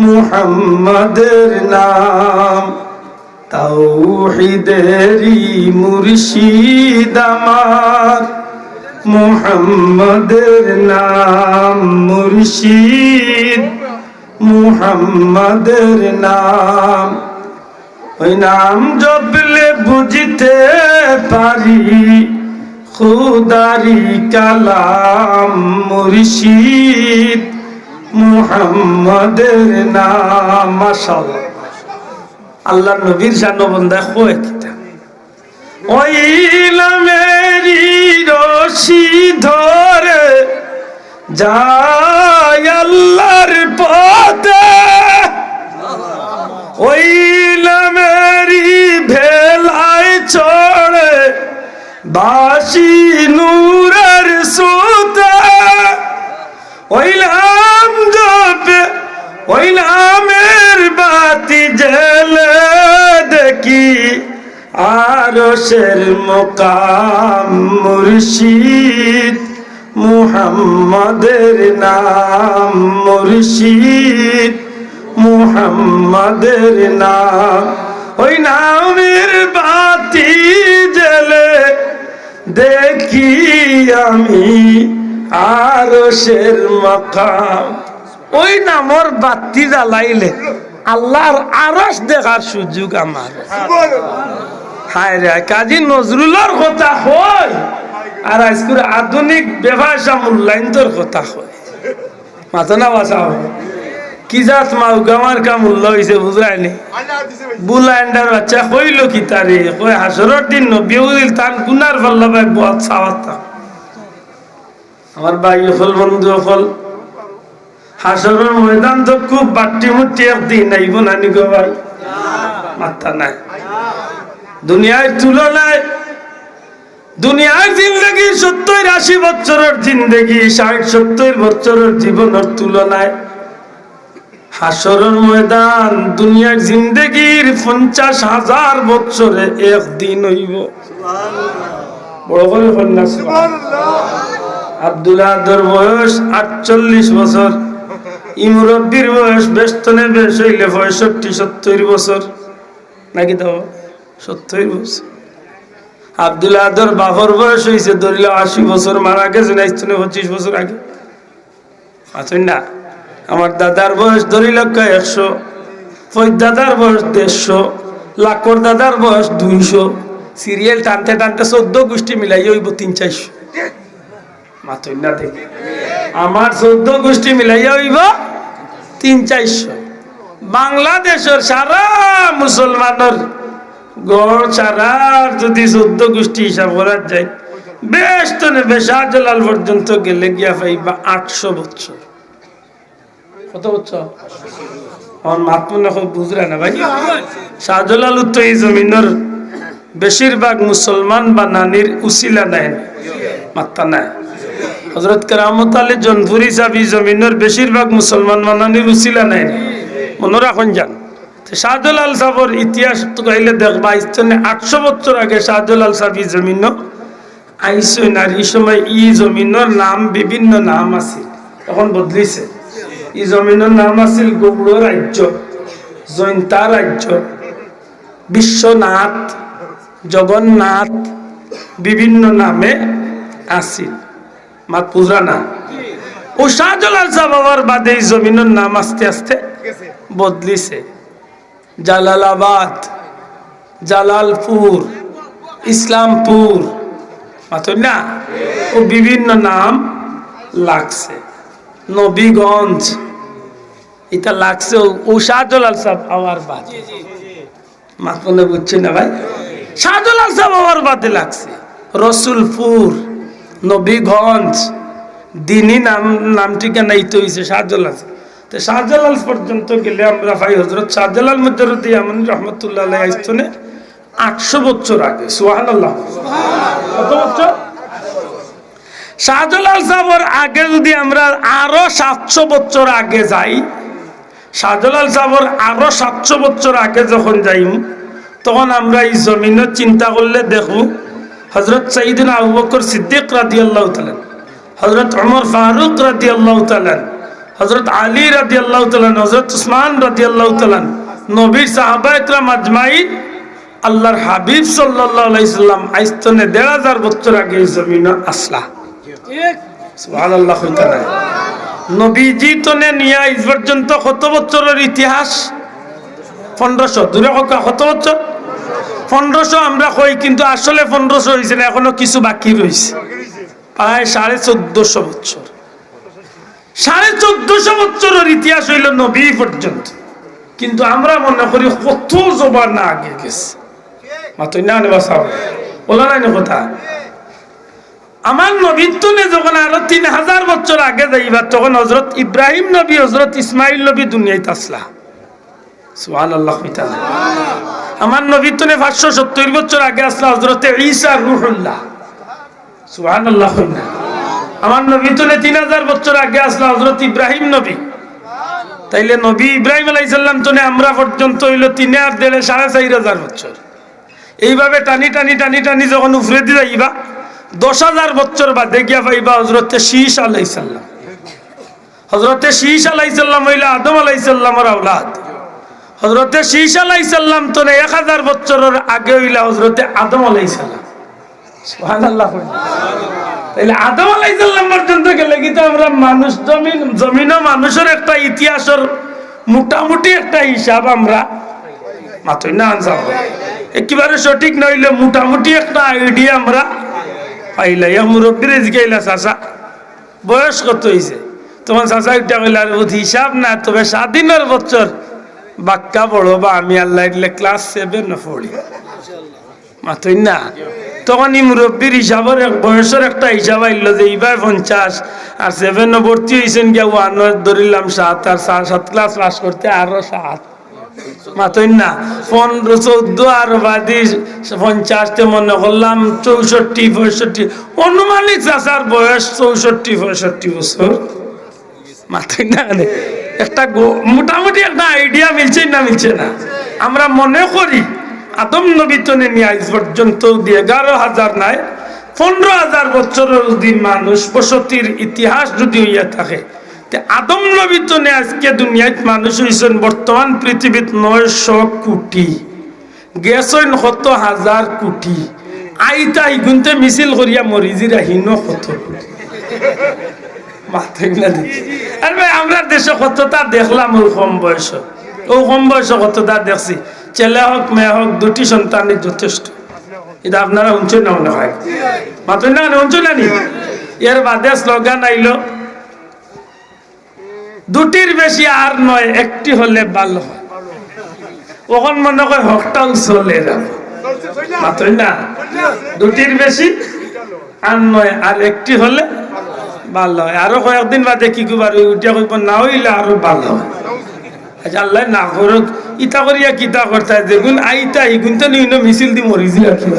Speaker 1: মুহাম্মাদের নাম তাওহীদেরি মুর্শিদ আমার মুহাম্মাদের নাম মুর্শিদ মুহাম্মাদের নাম ওই নাম জপলে বুঝতে পারি খুদারি কালাম মুর্শিদ মুহাম্মাদের নাম মাশাআল্লাহ আল্লাহ নবীর শান বন্দা কয় কিতা ওই নামেরি রশি ধরে যায় আল্লাহর পথে ওই নামেরি ভেলায় চড়ে বাসি নূরের সুতা ওইলাম জপে ওই নামের বাতি জ্বলে দেখি আরশের মুকাম মুর্শিদ মুহাম্মাদের নাম মুর্শিদ মুহাম্মাদের নাম ওই নামের বাতি জ্বলে দেখি আমি আরশের মাকাম ওই নামর বাতি জ্বালাইলে আল্লাহর আরশ দেখার সুযোগ আমার হায় রে কাজী নজরুলের কথা হয় আর আজকের আধুনিক ব্যবসা মূল্যায়নের কথা হয় মাথা না বাসা হয় কি জাত মাউগামার কা মূল্য হয়েছে বুঝায়নি বুলাইন্ডার বাচ্চা কইল কি তারে কই হাসরের দিন নবী উদিল তান গুনার পাল্লা ভাই বহুত সাওয়াতা আমার ভাই হল বন্ধু হল হাসরের ময়দান তো খুব বাট্টি মুট্টি একদিন আইব নানি গো ভাই মাথা নাই দুনিয়ার তুলনায় দুনিয়ার জিন্দগি 70-80 বছরের জিন্দগি 60-70 বছরের জীবনের তুলনায় হাসরের ময়দান দুনিয়ার জিন্দগির 50,000 বছরে একদিন হইব বড় করে বলনা সুবহানাল্লাহ আব্দুল্লাহর বয়স 48 বছর ইমরব্বির বয়স বেষ্টনে বেশ হইলে 65-70 বছর নাকি তো 70 বছর আব্দুল্লাহর বাবার বয়স হয়েছে ধরিল 80 বছর মারা গেছে না 25 বছর আগে আছেন না আমার দাদার বয়স ধরিল 100 ওই দাদার বয়স 150 লাখর দাদার বয়স 200 সিরিয়াল টানতে টানতে 14 গোষ্ঠী মিলাই হইব 300-400 মাতই না দেখি আমার 14 গোষ্ঠী মিলাই হইব 300-400 বাংলাদেশের সারা মুসলমানের গড় ছাড়া যদি 14 গোষ্ঠী হিসাব করা যায় বেশ তো নেবে শাহজালাল পর্যন্ত গেলে গিয়া পাইবা 800 বছর কত বছর আমার মাত মনে হয় বুঝরা না ভাই শাহজালাল তো এই জমিনের বেশিরভাগ মুসলমান বা নানির উসিলা নেয় মাত্তা নাই হযরত কেরামত আলী জনপুরি সাহেব এই জমিনের বেশিরভাগ মুসলমান বা নানির উসিলা নেয় মনে রাখুন যান শাহজালাল সাহেবের ইতিহাস তো গাইলে দেখবা 800 বছর আগে শাহজালাল সাহেব এই জমিন আইসই না এই সময় এই জমিনের নাম বিভিন্ন নাম আছে তখন বদলিছে এই জমিনের নাম আছিল গৌড় রাজ্য জয়ন্তা রাজ্য বিশ্বনাথ জগন্নাথ বিভিন্ন নামে আছিল মাত পুজরা না ও শাহজালাল সাহেবের বাদে এই জমিনের নাম আস্তে আস্তে বদলিছে জালালাবাদ জালালপুর ইসলামপুর মাতই না ও বিভিন্ন নাম লাগছে নবীগঞ্জ এটা লাগছে ও শাহজালাল সাহেব আমার বাদে মাতনে বুঝছে না ভাই শাহজালাল সাহেব আমার বাদে লাগছে রসুলপুর নবীগঞ্জ দিনী নাম ঠিকানা এই তো হয়েছে শাহজালাল তো শাহজালাল পর্যন্ত গেলে আমরা ভাই হযরত শাহজালাল মুজাররদি আমিন রহমাতুল্লাহ আলাইহি আইসনে 800 বছর আগে সুবহানাল্লাহ কত বছর শাহজালাল সাহেবের আগে যদি আমরা আরো 700 বছর আগে যাই শাহজালাল সাহেবের আরো 700 বছর আগে যখন যাই তখন আমরা এই জমিনে চিন্তা করলে দেখব হযরত সাইয়েদনা আবু বকর সিদ্দিক রাদিয়াল্লাহু তাআলা হযরত ওমর ফারুক রাদিয়াল্লাহু তাআলা হযরত আলী রাদিয়াল্লাহু তাআলা হযরত উসমান রাদিয়াল্লাহু তাআলা নবীর সাহাবা একরাম আজমাইন আল্লাহর হাবিব সাল্লাল্লাহু আলাইহি সাল্লাম আইস্তনে 1500 বছর আগে এই জমিনে আসলা ঠিক সুবহানাল্লাহ কইতানা নবীজি তনে নিয়া এই পর্যন্ত কত বছরের ইতিহাস 1500 দূরে কত বছর 1500 আমরা কই কিন্তু আসলে 1500 হইছে না এখনো কিছু বাকি রইছে প্রায় 1450 বছর 1450 বছরের ইতিহাস হইল নবী পর্যন্ত কিন্তু আমরা মনে করি কত জমানা আগে গেছে মাতই না বাসাও বলা নাই কথা আমার নবীত্বনে যখন আরো 3000 বছর আগে যাইবা তখন হযরত ইব্রাহিম নবী হযরত ইসমাইল নবী দুনিয়াতে আসলা সুবহানাল্লাহ আমার নবীত্বনে 570 বছর আগে আসলা হযরত ঈসা রূহুল্লাহ সুবহানাল্লাহ। আমার নবী তো 3000 বছর আগে আসলো হযরত ইব্রাহিম নবী। তাইলে নবী ইব্রাহিম আলাইহিস সালাম তো আমরা পর্যন্ত হইল 3 আর 4500 বছর। এইভাবে টানি টানি টানি টানি যখন উপরে দিয়ে যাইবা 10,000 বছর বাদে গিয়া পাইবা হযরতে শীশ আলাইহিস সালাম। হযরতে শীশ আলাইহিস সালাম হইলা আদম আলাইহিস সালামের আওলাদ। হযরতে শীশ আলাইহিস সালাম তো 1000 বছরের আগে হইলা হযরতে আদম আলাইহিস সালাম। সুবহানাল্লাহ। তাইলে আদম আলাইহিস সালাম পর্যন্ত গেলে কি তো আমরা মানুষ জমিনও মানুষের একটা ইতিহাসের মোটামুটি একটা হিসাব আমরা মাত্রই না আনসার একেবারে সঠিক নইলে মোটামুটি একটা আইডিয়া আমরা পাইলাই। মুরব্বীর জিগাইলা চাচা বয়স কত হয়েছে, তোমার চাচা একটা কইলা হিসাব না, তবে 7 দিনের বছর বাক্কা পড়ো বা আমি আল্লাহ ক্লাস 7 পড়ি মাত্রই না। তখন এই মুরব্বীর হিসাবের বয়সের একটা হিসাব আইল যে এইবার 50 আর 7 ভর্তি হয়েছেন গিয়া 1 ধরিলাম 7 আর 7 ক্লাস পাস করতে আরো 7 মাতই না 15 14 আর বাদি 50 মনে করলাম 64 65 অনুমানিক চাচার বয়স 64 65 বছর মাতই না। একটা মোটামুটি একটা আইডিয়া মিলছে না মিলছে না। আমরা মনে করি আদম নবী তো নিয়ে আজ পর্যন্ত 11,000 নাই 15,000 বছরের যদি মানুষ বসতির ইতিহাস যদি হইয়া থাকে, আদম নবী তো আজকে দুনিয়ায় মানুষ হয়েছেন বর্তমান পৃথিবীত 900 কোটি, গেছেন কত হাজার কোটি, আইতা ইগুনতে মিছিল করিয়া মরিজিরা হীন কত আর ভাই আমরা দেশে কতটা দেখলাম ও কম বয়স, ও কম বয়স কতটা দেখছি। ছেলে হোক মেয়ে হোক 2টি সন্তানই যথেষ্ট। এটা আপনারা উঞ্চই না মনে হয় মাত্র না উঞ্চই না নি। এর বাদে স্লোগান আইল 2টির বেশি আর নয়, 1টি হলে ভালো হয়। ওখান মনে হয় হকটাও চলে যাবে মাত্র না। 2টির বেশি আর নয়, আর 1টি হলে ভালো হয়। আরো কয়েকদিন বাদে কি করবার উঠিয়া কইব না হইলে আরো ভালো হয়। আচ্ছা আল্লাহ না করুক ইটা করিয়া কিতা করতে যেগুন আইতা ইগুন তো নিন মিছিল দি মরিজি রাখি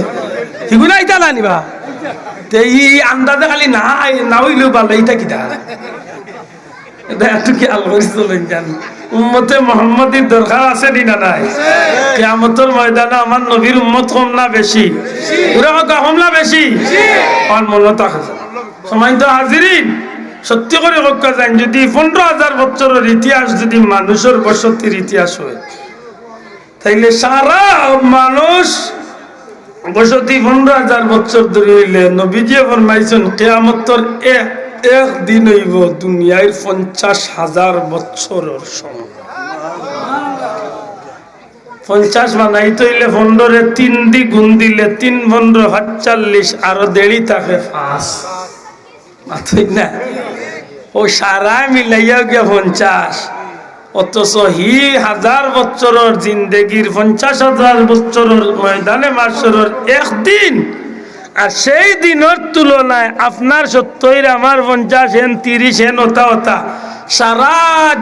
Speaker 1: সিগুন আইতা না নিবা এই আন্দাজে খালি না না হইলেও ভালো ইটা কিতা এটা একটু খেয়াল করি চলেন জান। উম্মতে মুহাম্মাদির দরকার আছে না নাই? কিয়ামতের ময়দানে আমার নবীর উম্মত কম না বেশি? ওরা কম না বেশি? আমার মনে থাকে সময় তো হাজিরিন সত্যি করে কথা জান, যদি 15,000 বছরের ইতিহাস যদি মানুষের বসতির ইতিহাস হয়, তাইলে সারা মানুষ বসতি 15,000 বছর ধরে হইলে নবীজি ফরমাইছেন কিয়ামতের এক দিন হইব দুনিয়ার 50,000 বছরের সমান। 50 বানাইতে হইলে 15 3 দি গুণ দিলে 3 15 48 আরো দেরি থাকে 5 মাত্রই না। ও সারা মিলাইয়া গিয়া 50, অথচ 1000 বছরের জিন্দগির 50,000 বছরের ময়দানে মাসরের একদিন, আর সেই দিনের তুলনায় আপনার 70 আমার 50 হেন 30 হেন ওটা ওটা সারা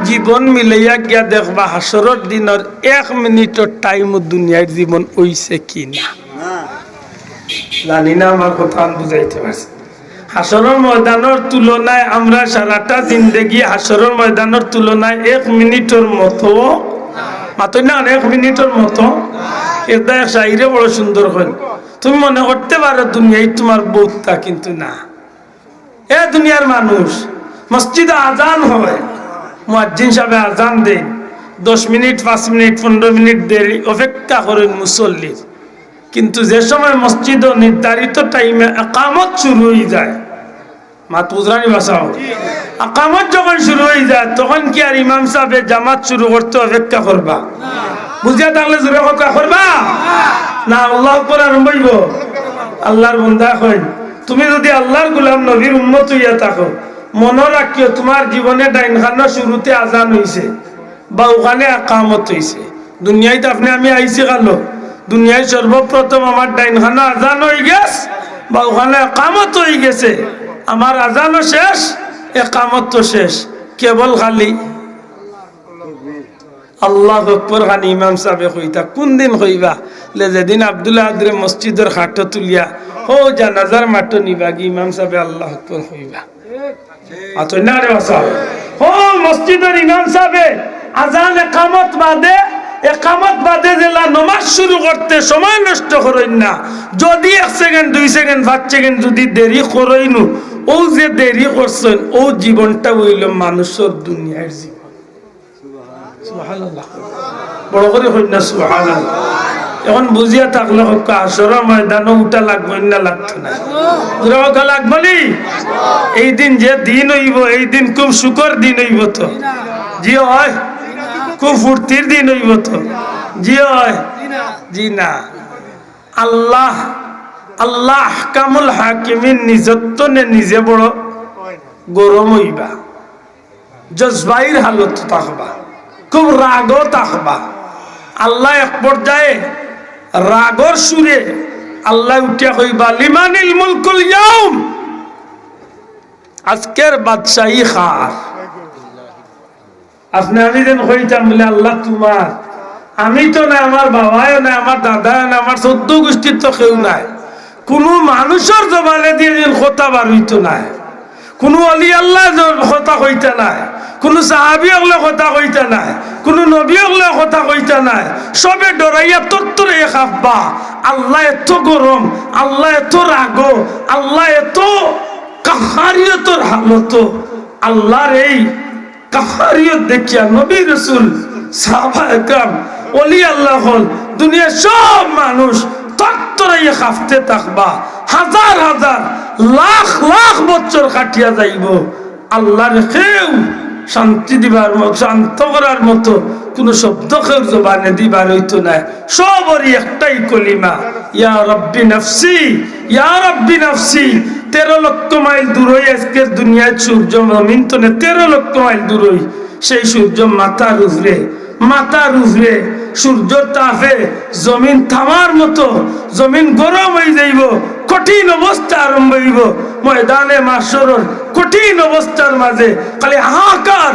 Speaker 1: জীবন মিলাইয়া গিয়া দেখবা হাসরের দিনের 1 মিনিটের টাইম দুনিয়ার জীবন হইছে কি না জানি না। আমার কথা বুঝাইতে পারছি? হাসরের ময়দানের তুলনায় আমরা সারাটা জিন্দগি হাসরের ময়দানের তুলনায় 1 মিনিটের মতো মাত্র না 1 মিনিটের মতো। এটা শাইরে বড় সুন্দর হয়। তুমি মনে করতে পারো দুনিয়ায় তোমার বউটা, কিন্তু না। এ দুনিয়ার মানুষ মসজিদে আজান হয়, মুয়াজ্জিন সাহেব আজান দেন, 10 মিনিট 5 মিনিট 15 মিনিট দেরি অপেক্ষা করেন মুসল্লির, কিন্তু যে সময় মসজিদ নির্ধারিত টাইমে ইকামত শুরু হয়ে যায়, মাত বুঝরানি বাসাও ইকামত যখন শুরু হয়ে যায় তখন কি আর ইমাম সাহেব জামাত শুরু করতে অপেক্ষা করবা? বুঝিয়া থাকলে জোরে কথা করবা না? আল্লাহু আকবার আরম্ভ হইব। আল্লাহর বান্দা কই তুমি যদি আল্লাহর গোলাম নবীর উম্মত হইয়া থাকো, মনে রাখিও তোমার জীবনে ডাইনখানা শুরুতে আজান হইছে বা ওখানে ইকামত হইছে। দুনিয়ায় তো আপনি আমি আইছি কালো, দুনিয়ায় সর্বপ্রথম আমার ডাইনখানা আজান হয়ে গেছে বা ওখানে ইকামত হয়ে গেছে। আমার আজানও শেষ, ইকামত তো শেষ, কেবল খালি আল্লাহু আকবার খানি ইমাম সাহেব কইতা। কোন দিন কইবা? যেদিন আব্দুল্লাহ আদরে মসজিদের খাটো তুলিয়া হো জানাজার মাটো নিবা গি ইমাম সাহেব আল্লাহু আকবার হইবা আতো না রে ওসা হো মসজিদের ইমাম সাহেব আজান একামত বাদে জেলা নামাজ শুরু করতে সময় নষ্ট করেন না যদি 1 সেকেন্ড 2 সেকেন্ড 5 সেকেন্ড যদি দেরি করেনু ও যে দেরি করছেন ও জীবনটা হইল মানুষের দুনিয়ার জীবন সুবহানাল্লাহ বড় করে হই না সুবহানাল্লাহ এখন বুঝিয়া থাকলে হোক আসর ময়দানে উঠা লাগবে না লাগতো না ওটা লাগবে নি এই দিন যে দিন হইব এই দিন খুব সুখর দিন হইব তো জি হয় খুব ফুর্তির দিন হইব তো জি হয় জি না আল্লাহ আহকামুল হাকিমিন নিজত্বনে নিজে বড় গরম হইবা জজবাইর হালত থাকবা খুব রাগও থাকবা আল্লাহ এক পর্যায়ে রাগর সুরে আল্লাহ উঠিয়া কইবা লিমানিল মুলকুল ইয়াউম আজকের বাদশাহী খার আপনি আমি যেন কইতাম বলে আল্লাহ তোমার আমি তো না আমার বাবাও না আমার দাদাও না আমার 14 গোষ্ঠীর তো কেউ নাই কোন মানুষের জবানে দিয়ে কথা বার হইতো না কোন অলি আল্লাহ কথা কইতা নাই কোন সাহাবী হলে কথা কইতা নাই কোন নবী হলে কথা কইতা নাই সবে ডরাইয়া তত্তরে খাফবা আল্লাহ এত গরম আল্লাহ এত রাগ আল্লাহ এত কাহারিয়তর হালত আল্লাহর এই কাহারিয়ত দেখিয়া নবী রাসূল সাহাবা একরাম ওলি আল্লাহ হল দুনিয়ার সব মানুষ তত্তরাইয়া খাফতে থাকবা হাজার হাজার লাখ লাখ বছর কাটিয়া যাইব আল্লাহর কেউ শান্তি দিবার মতো শান্ত করার মতো কোন শব্দ কেউ জবানে দিবার হইতো না সবরই একটাই কলিমা ইয়া রব্বি নফসি ইয়া রব্বি নফসি 13 লক্ষ মাইল দূরই আজকের দুনিয়ায় সূর্য জমিন তো 13 লক্ষ মাইল দূরই সেই সূর্য মাথার উপরে সূর্য তাপে জমিন থামার মতো জমিন গরম হয়ে যাইব কঠিন অবস্থা আরম্ভ হইব ময়দানে মাশরর কঠিন অবস্থার মাঝে খালি হাহাকার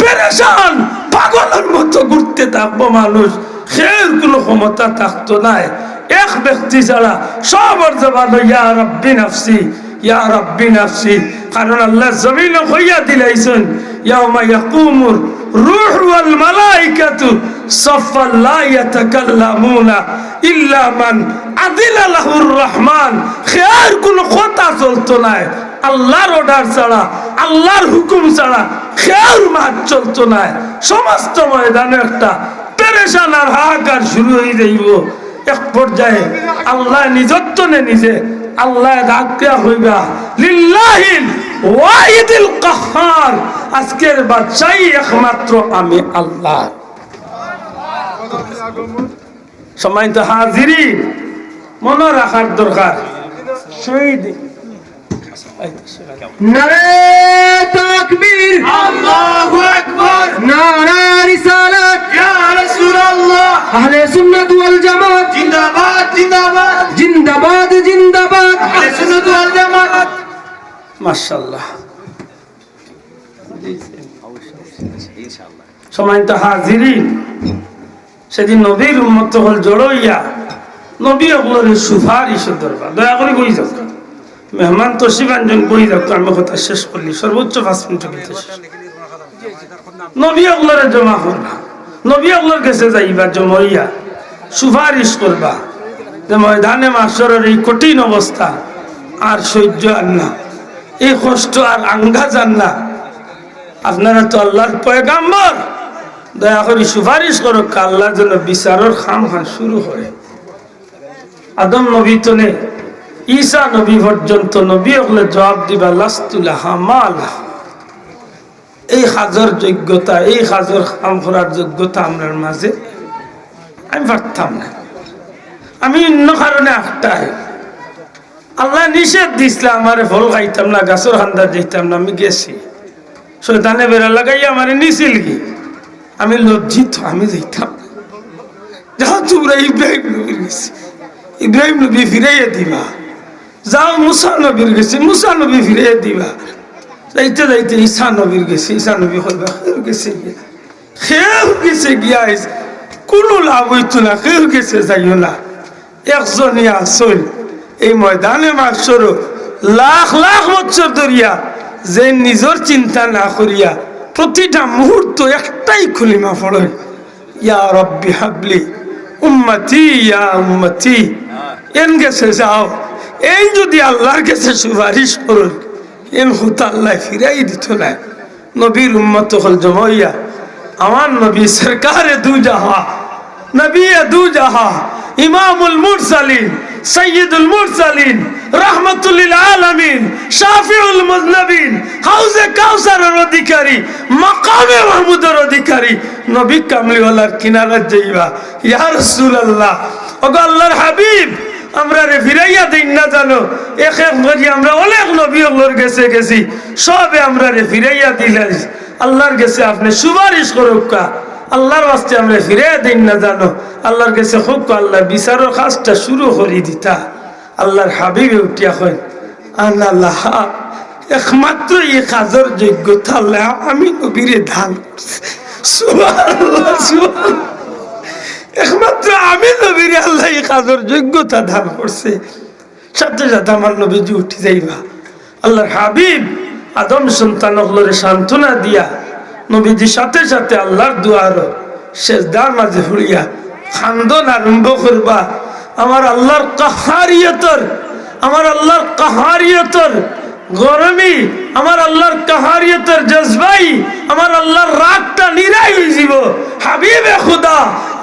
Speaker 1: পেরেশান পাগলের মতো ঘুরতে থাকবো মানুষ খের কোনো ক্ষমতা থাকতো নাই এক ব্যক্তি ছাড়া সবার জবান ইয়া রব্বি নফসি ইয়া রব্বি নফসি কারণ আল্লাহ জমিন হইয়া দিলাইছেন ইয়াউমা ইয়াকুমুর রূহ ওয়াল মালাইকাতু সাফফান লা ইয়াতাকাল্লামুনা ইল্লা মান আযিনা লাহুর রহমান খের কোন কথা চলতো না আল্লাহর অর্ডার ছাড়া আল্লাহর হুকুম ছাড়া খের মাত চলতো না সমস্ত ময়দানে একটা পেরেশান আর হাহাকার শুরু হয়ে যাইব এক পর্যায়ে আল্লাহ নিজত্বনে নিজে আল্লাহ ডাকিয়া হইবা লিল্লাহিল ওয়াহিদুল কাহ্হার আজকের বাদশাহী একমাত্র আমি আল্লাহ সম্মানিত হাজিরিন মনে রাখার দরকার শহীদ
Speaker 2: নারে তাকবীর আল্লাহু আকবার নারে রিসালাত ইয়া রাসূলুল্লাহ আহলে সুন্নাত ওয়াল জামাত জিন্দাবাদ জিন্দাবাদ জিন্দাবাদ জিন্দাবাদ আহলে সুন্নাত ওয়াল জামাত
Speaker 1: মাশাআল্লাহ ইনশাআল্লাহ সম্মানিত হাজিরিন সেদিন নবীর উম্মত হল জড়ইয়া নবী ওগুলোর সুপারিশ দরবার দয়া করে বই যাও মেহমান তশরিফানজন বই যাও আমি কথা শেষ করলি সর্বোচ্চ 5 মিনিট নবী ওগুলোর জমা করবা নবী ওগুলোর কাছে যাইবা জমাইয়া সুপারিশ করবা যে ময়দানে মাশরের এই কঠিন অবস্থা আর সহ্য আর না এই কষ্ট আর আঙ্গা যান না আপনারা তো আল্লাহর পয়গাম্বর দয়া করে সুপারিশ করো আল্লাহ যেন বিচারের খাম শুরু হয় আদম নবী তো নেই ঈসা নবী পর্যন্ত নবী হলে জবাব দিবা লাস্তুলা হামালা এই হাজার যোগ্যতা এই হাজার কাম করার যোগ্যতা আমার মাঝে আমি পারতাম না আমি অন্য কারণে একটাই আল্লাহ নিষেধ দিছিল আমার ফল খাইতাম না গাছের খান্দা দিতাম না আমি গেছি শয়তানে বেড়া লাগাইয়া আমার নিছিল কি আমি লজ্জিত আমি যাইতাম যাও তোমরা ইব্রাহিম নবীর গেছি ইব্রাহিম নবী ফিরাইয়া দিবা যাও মুসা নবীর গেছি মুসা নবী ফিরাইয়া দিবা যাইতে যাইতে ঈসা নবীর গেছি ঈসা নবী কইবা খেউ গেছে গিয়া কোনো লাভ হইতো না খেউ গেছে যাইও না একজনই আসল এই ময়দানে মাসর লাখ লাখ বছর ধরিয়া যে নিজের চিন্তা না করিয়া প্রতিটা মুহূর্ত একটাই খুলিমা পড়েন, ইয়া রব্বি হাবলি উম্মতি ইয়া উম্মতি, এন গেছে যাও। এই যদি আল্লাহর কাছে সুপারিশ করুন, এন হুতা আল্লাহ ফিরাই দিত না। নবীর উম্মত হল জমাইয়া আমার নবী সরকারে দু জাহা, নবী দু জাহা, ইমামুল মুরসালিন, সৈয়দুল মুরসালিন, রাহমাতুল লিল আলামিন, শাফিউল মুজনবিন, হাউজে কাউসারের অধিকারী, মাকামে মাহমুদের অধিকারী নবী কামলিওয়ালার কিনারে যাইবা, ইয়া রাসূলুল্লাহ, ওগো আল্লাহর হাবিব, আমরা রে ফিরাইয়া দিন না জানো, এক এক করি আমরা অনেক নবী ওগুলোর গেছে গেছি, সবে আমরা রে ফিরাইয়া দিলাই আল্লাহর কাছে আপনি সুপারিশ করুকা, আল্লাহর ওয়াস্তে আমরা ফিরাইয়া দিন না জানো, আল্লাহর কাছে খুব আল্লাহ বিচারের কাজটা শুরু করে দিতা। আল্লাহর হাবিবে উঠিয়া হয় আল্লাহ, একমাত্র এই কাজের যোগ্যতা আল্লাহ আমি নবীরে দান করছি, সুবহানাল্লাহ সুবহানাল্লাহ, একমাত্র আমি নবীরে আল্লাহ এই কাজের যোগ্যতা দান করছে। সাথে সাথে আমার নবীজি উঠে যাইবা, আল্লাহর হাবিব আদম সন্তান হলরে সান্ত্বনা দিয়া নবীজি সাথে সাথে আল্লাহর দুয়ার সেজদার মাঝে হুড়িয়া খান্দন আরম্ভ করবা। আমার আল্লাহর কাহারিয়তর, আমার আল্লাহর কাহারিয়তর গরমি, আমার আল্লাহর কাহারিয়তর জজবাই, আমার আল্লাহর রাগটা নিরাই হয়ে যাব। হাবিবে খুদা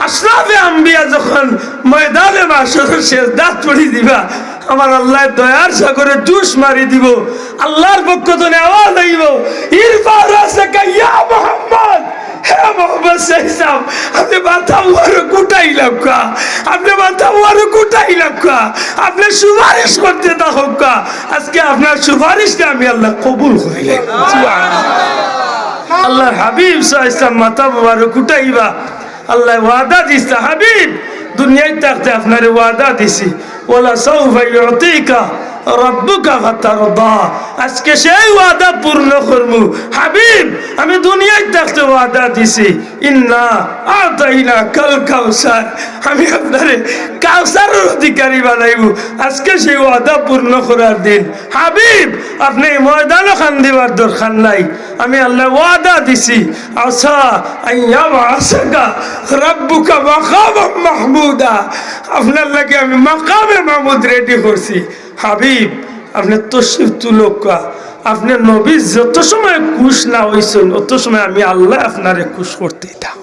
Speaker 1: আশরাফে আম্বিয়া যখন ময়দানে মাশরে সেজদাত পড়ি দিবা, আমার আল্লাহ দয়ার সাগরে জুস মারি দিব, আল্লাহর পক্ষ থেকে আওয়াজ আইব, ইরফা রাসাকা ইয়া মুহাম্মদ, হে মোহাম্মদ সাল্লাল্লাহু, আপনি মাথা ওয়ারে কুটাইলাম কা, আপনি মাথা ওয়ারে কুটাইলাম কা, আপনি সুপারিশ করতে থাকো কা, আজকে আপনার সুপারিশকে আমি আল্লাহ কবুল করিলাম। সুবহানাল্লাহ, আল্লাহর হাবিব সাল্লাল্লাহু মাথা ওয়ারে কুটাইবা, আল্লাহ ওয়াদা দিছে, হাবিব দুনিয়ায় থাকতে আপনারে ওয়াদা দিছি, ওয়ালা সাউফা ইউতিকা রব্বুকা ফাতারদা, আজকে সেই ওয়াদা পূর্ণ করবো। হাবিব আমি দুনিয়ায় থাকতে ওয়াদা দিছি, ইন্না আতাইনা কাল কাউসার, আমি আপনারে কাউসারের অধিকারী বানাইব, আজকে সেই ওয়াদা পূর্ণ করার দিন। হাবিব আপনি ময়দানও খান দিবার দরকার নাই, আমি আল্লাহ ওয়াদা দিছি, আসা আইয়াম আসাকা রব্বুকা মাকাম মাহমুদা, আপনার লাগে আমি মাকামে মাহমুদ রেডি করছি। হাবিব আপনি তশরিফ তুলকা, আপনি নবী যত সময় খুশ না হইছেন অত সময় আমি আল্লাহ আপনারে খুশ করতে থাক।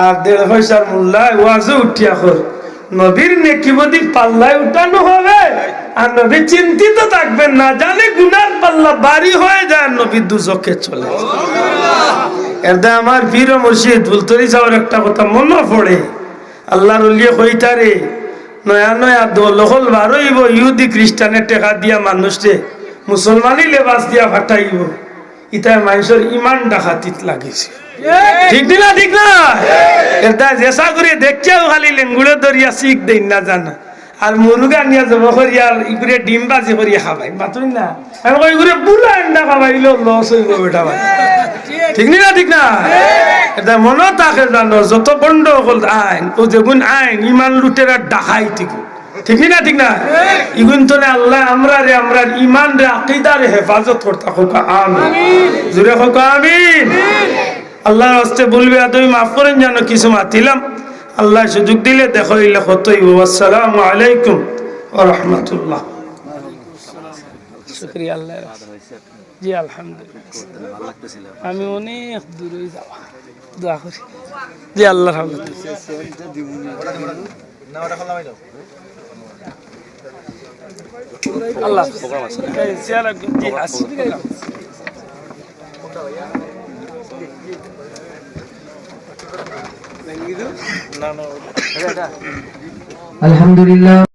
Speaker 1: আর 1.5 পয়সার মোল্লায় ওয়াজে উঠিয়া কর, নবীর নেকি বদি পাল্লায় উঠানো হবে, আর নবী চিন্তিত থাকবেন না, জানে গুনার পাল্লা বাড়ি হয়ে যায়, নবী দুজকে চলে। এরদা আমার পীর মুর্শিদ বুলতরি যাওয়ার একটা কথা মনে পড়ে, আল্লাহর ওলিয়ে কইতারে নয়া নয়া দল হল বারইব, ইহুদি খ্রিস্টানের টেকা দিয়া মানুষে মুসলমানি লেবাস দিয়া ফাটাইব, ইতায় মানুষের ইমান ডাকাতিত লাগিছে। ঠিক না ঠিক না? এটা জেসা করে দেখছেও খালি লেঙ্গুড়ে ধরিয়া শিখ দেন না জানা, আর মুরগা নিয়ে যাব করিয়া ইগুরে ডিম বাজি করিয়া খাবাই মাতুই না, আমি কই ইগুরে বুলা আন্ডা খাবাইলো লস হইব বেটা ভাই। ঠিক না ঠিক না? এটা মনে থাকে জানো, যত বন্ধ হল আইন ও যেগুন আইন ইমান লুটেরা ডাকাই ঠিক, ঠিক না ঠিক না? ইগুন তো আল্লাহ আমরা রে আমরা ইমান রে আকীদার হেফাজত করতে হোক, আমিন জোরে হোক আমিন। আল্লাহর হস্তে বলবে তুমি মাফ করেন, জানো কিছু মাতিলাম, আল্লাহ সুযোগ দিলে দেখো ইলে কতই। আসসালামু আলাইকুম ওয়া রাহমাতুল্লাহ। শুকরিয়া আল্লাহ। জি আলহামদুলিল্লাহ, আমি অনেক দূরে যাব, দোয়া করি। জি আল্লাহ রহমত। আল্লাহ
Speaker 2: আলহামদুলিল্লাহ।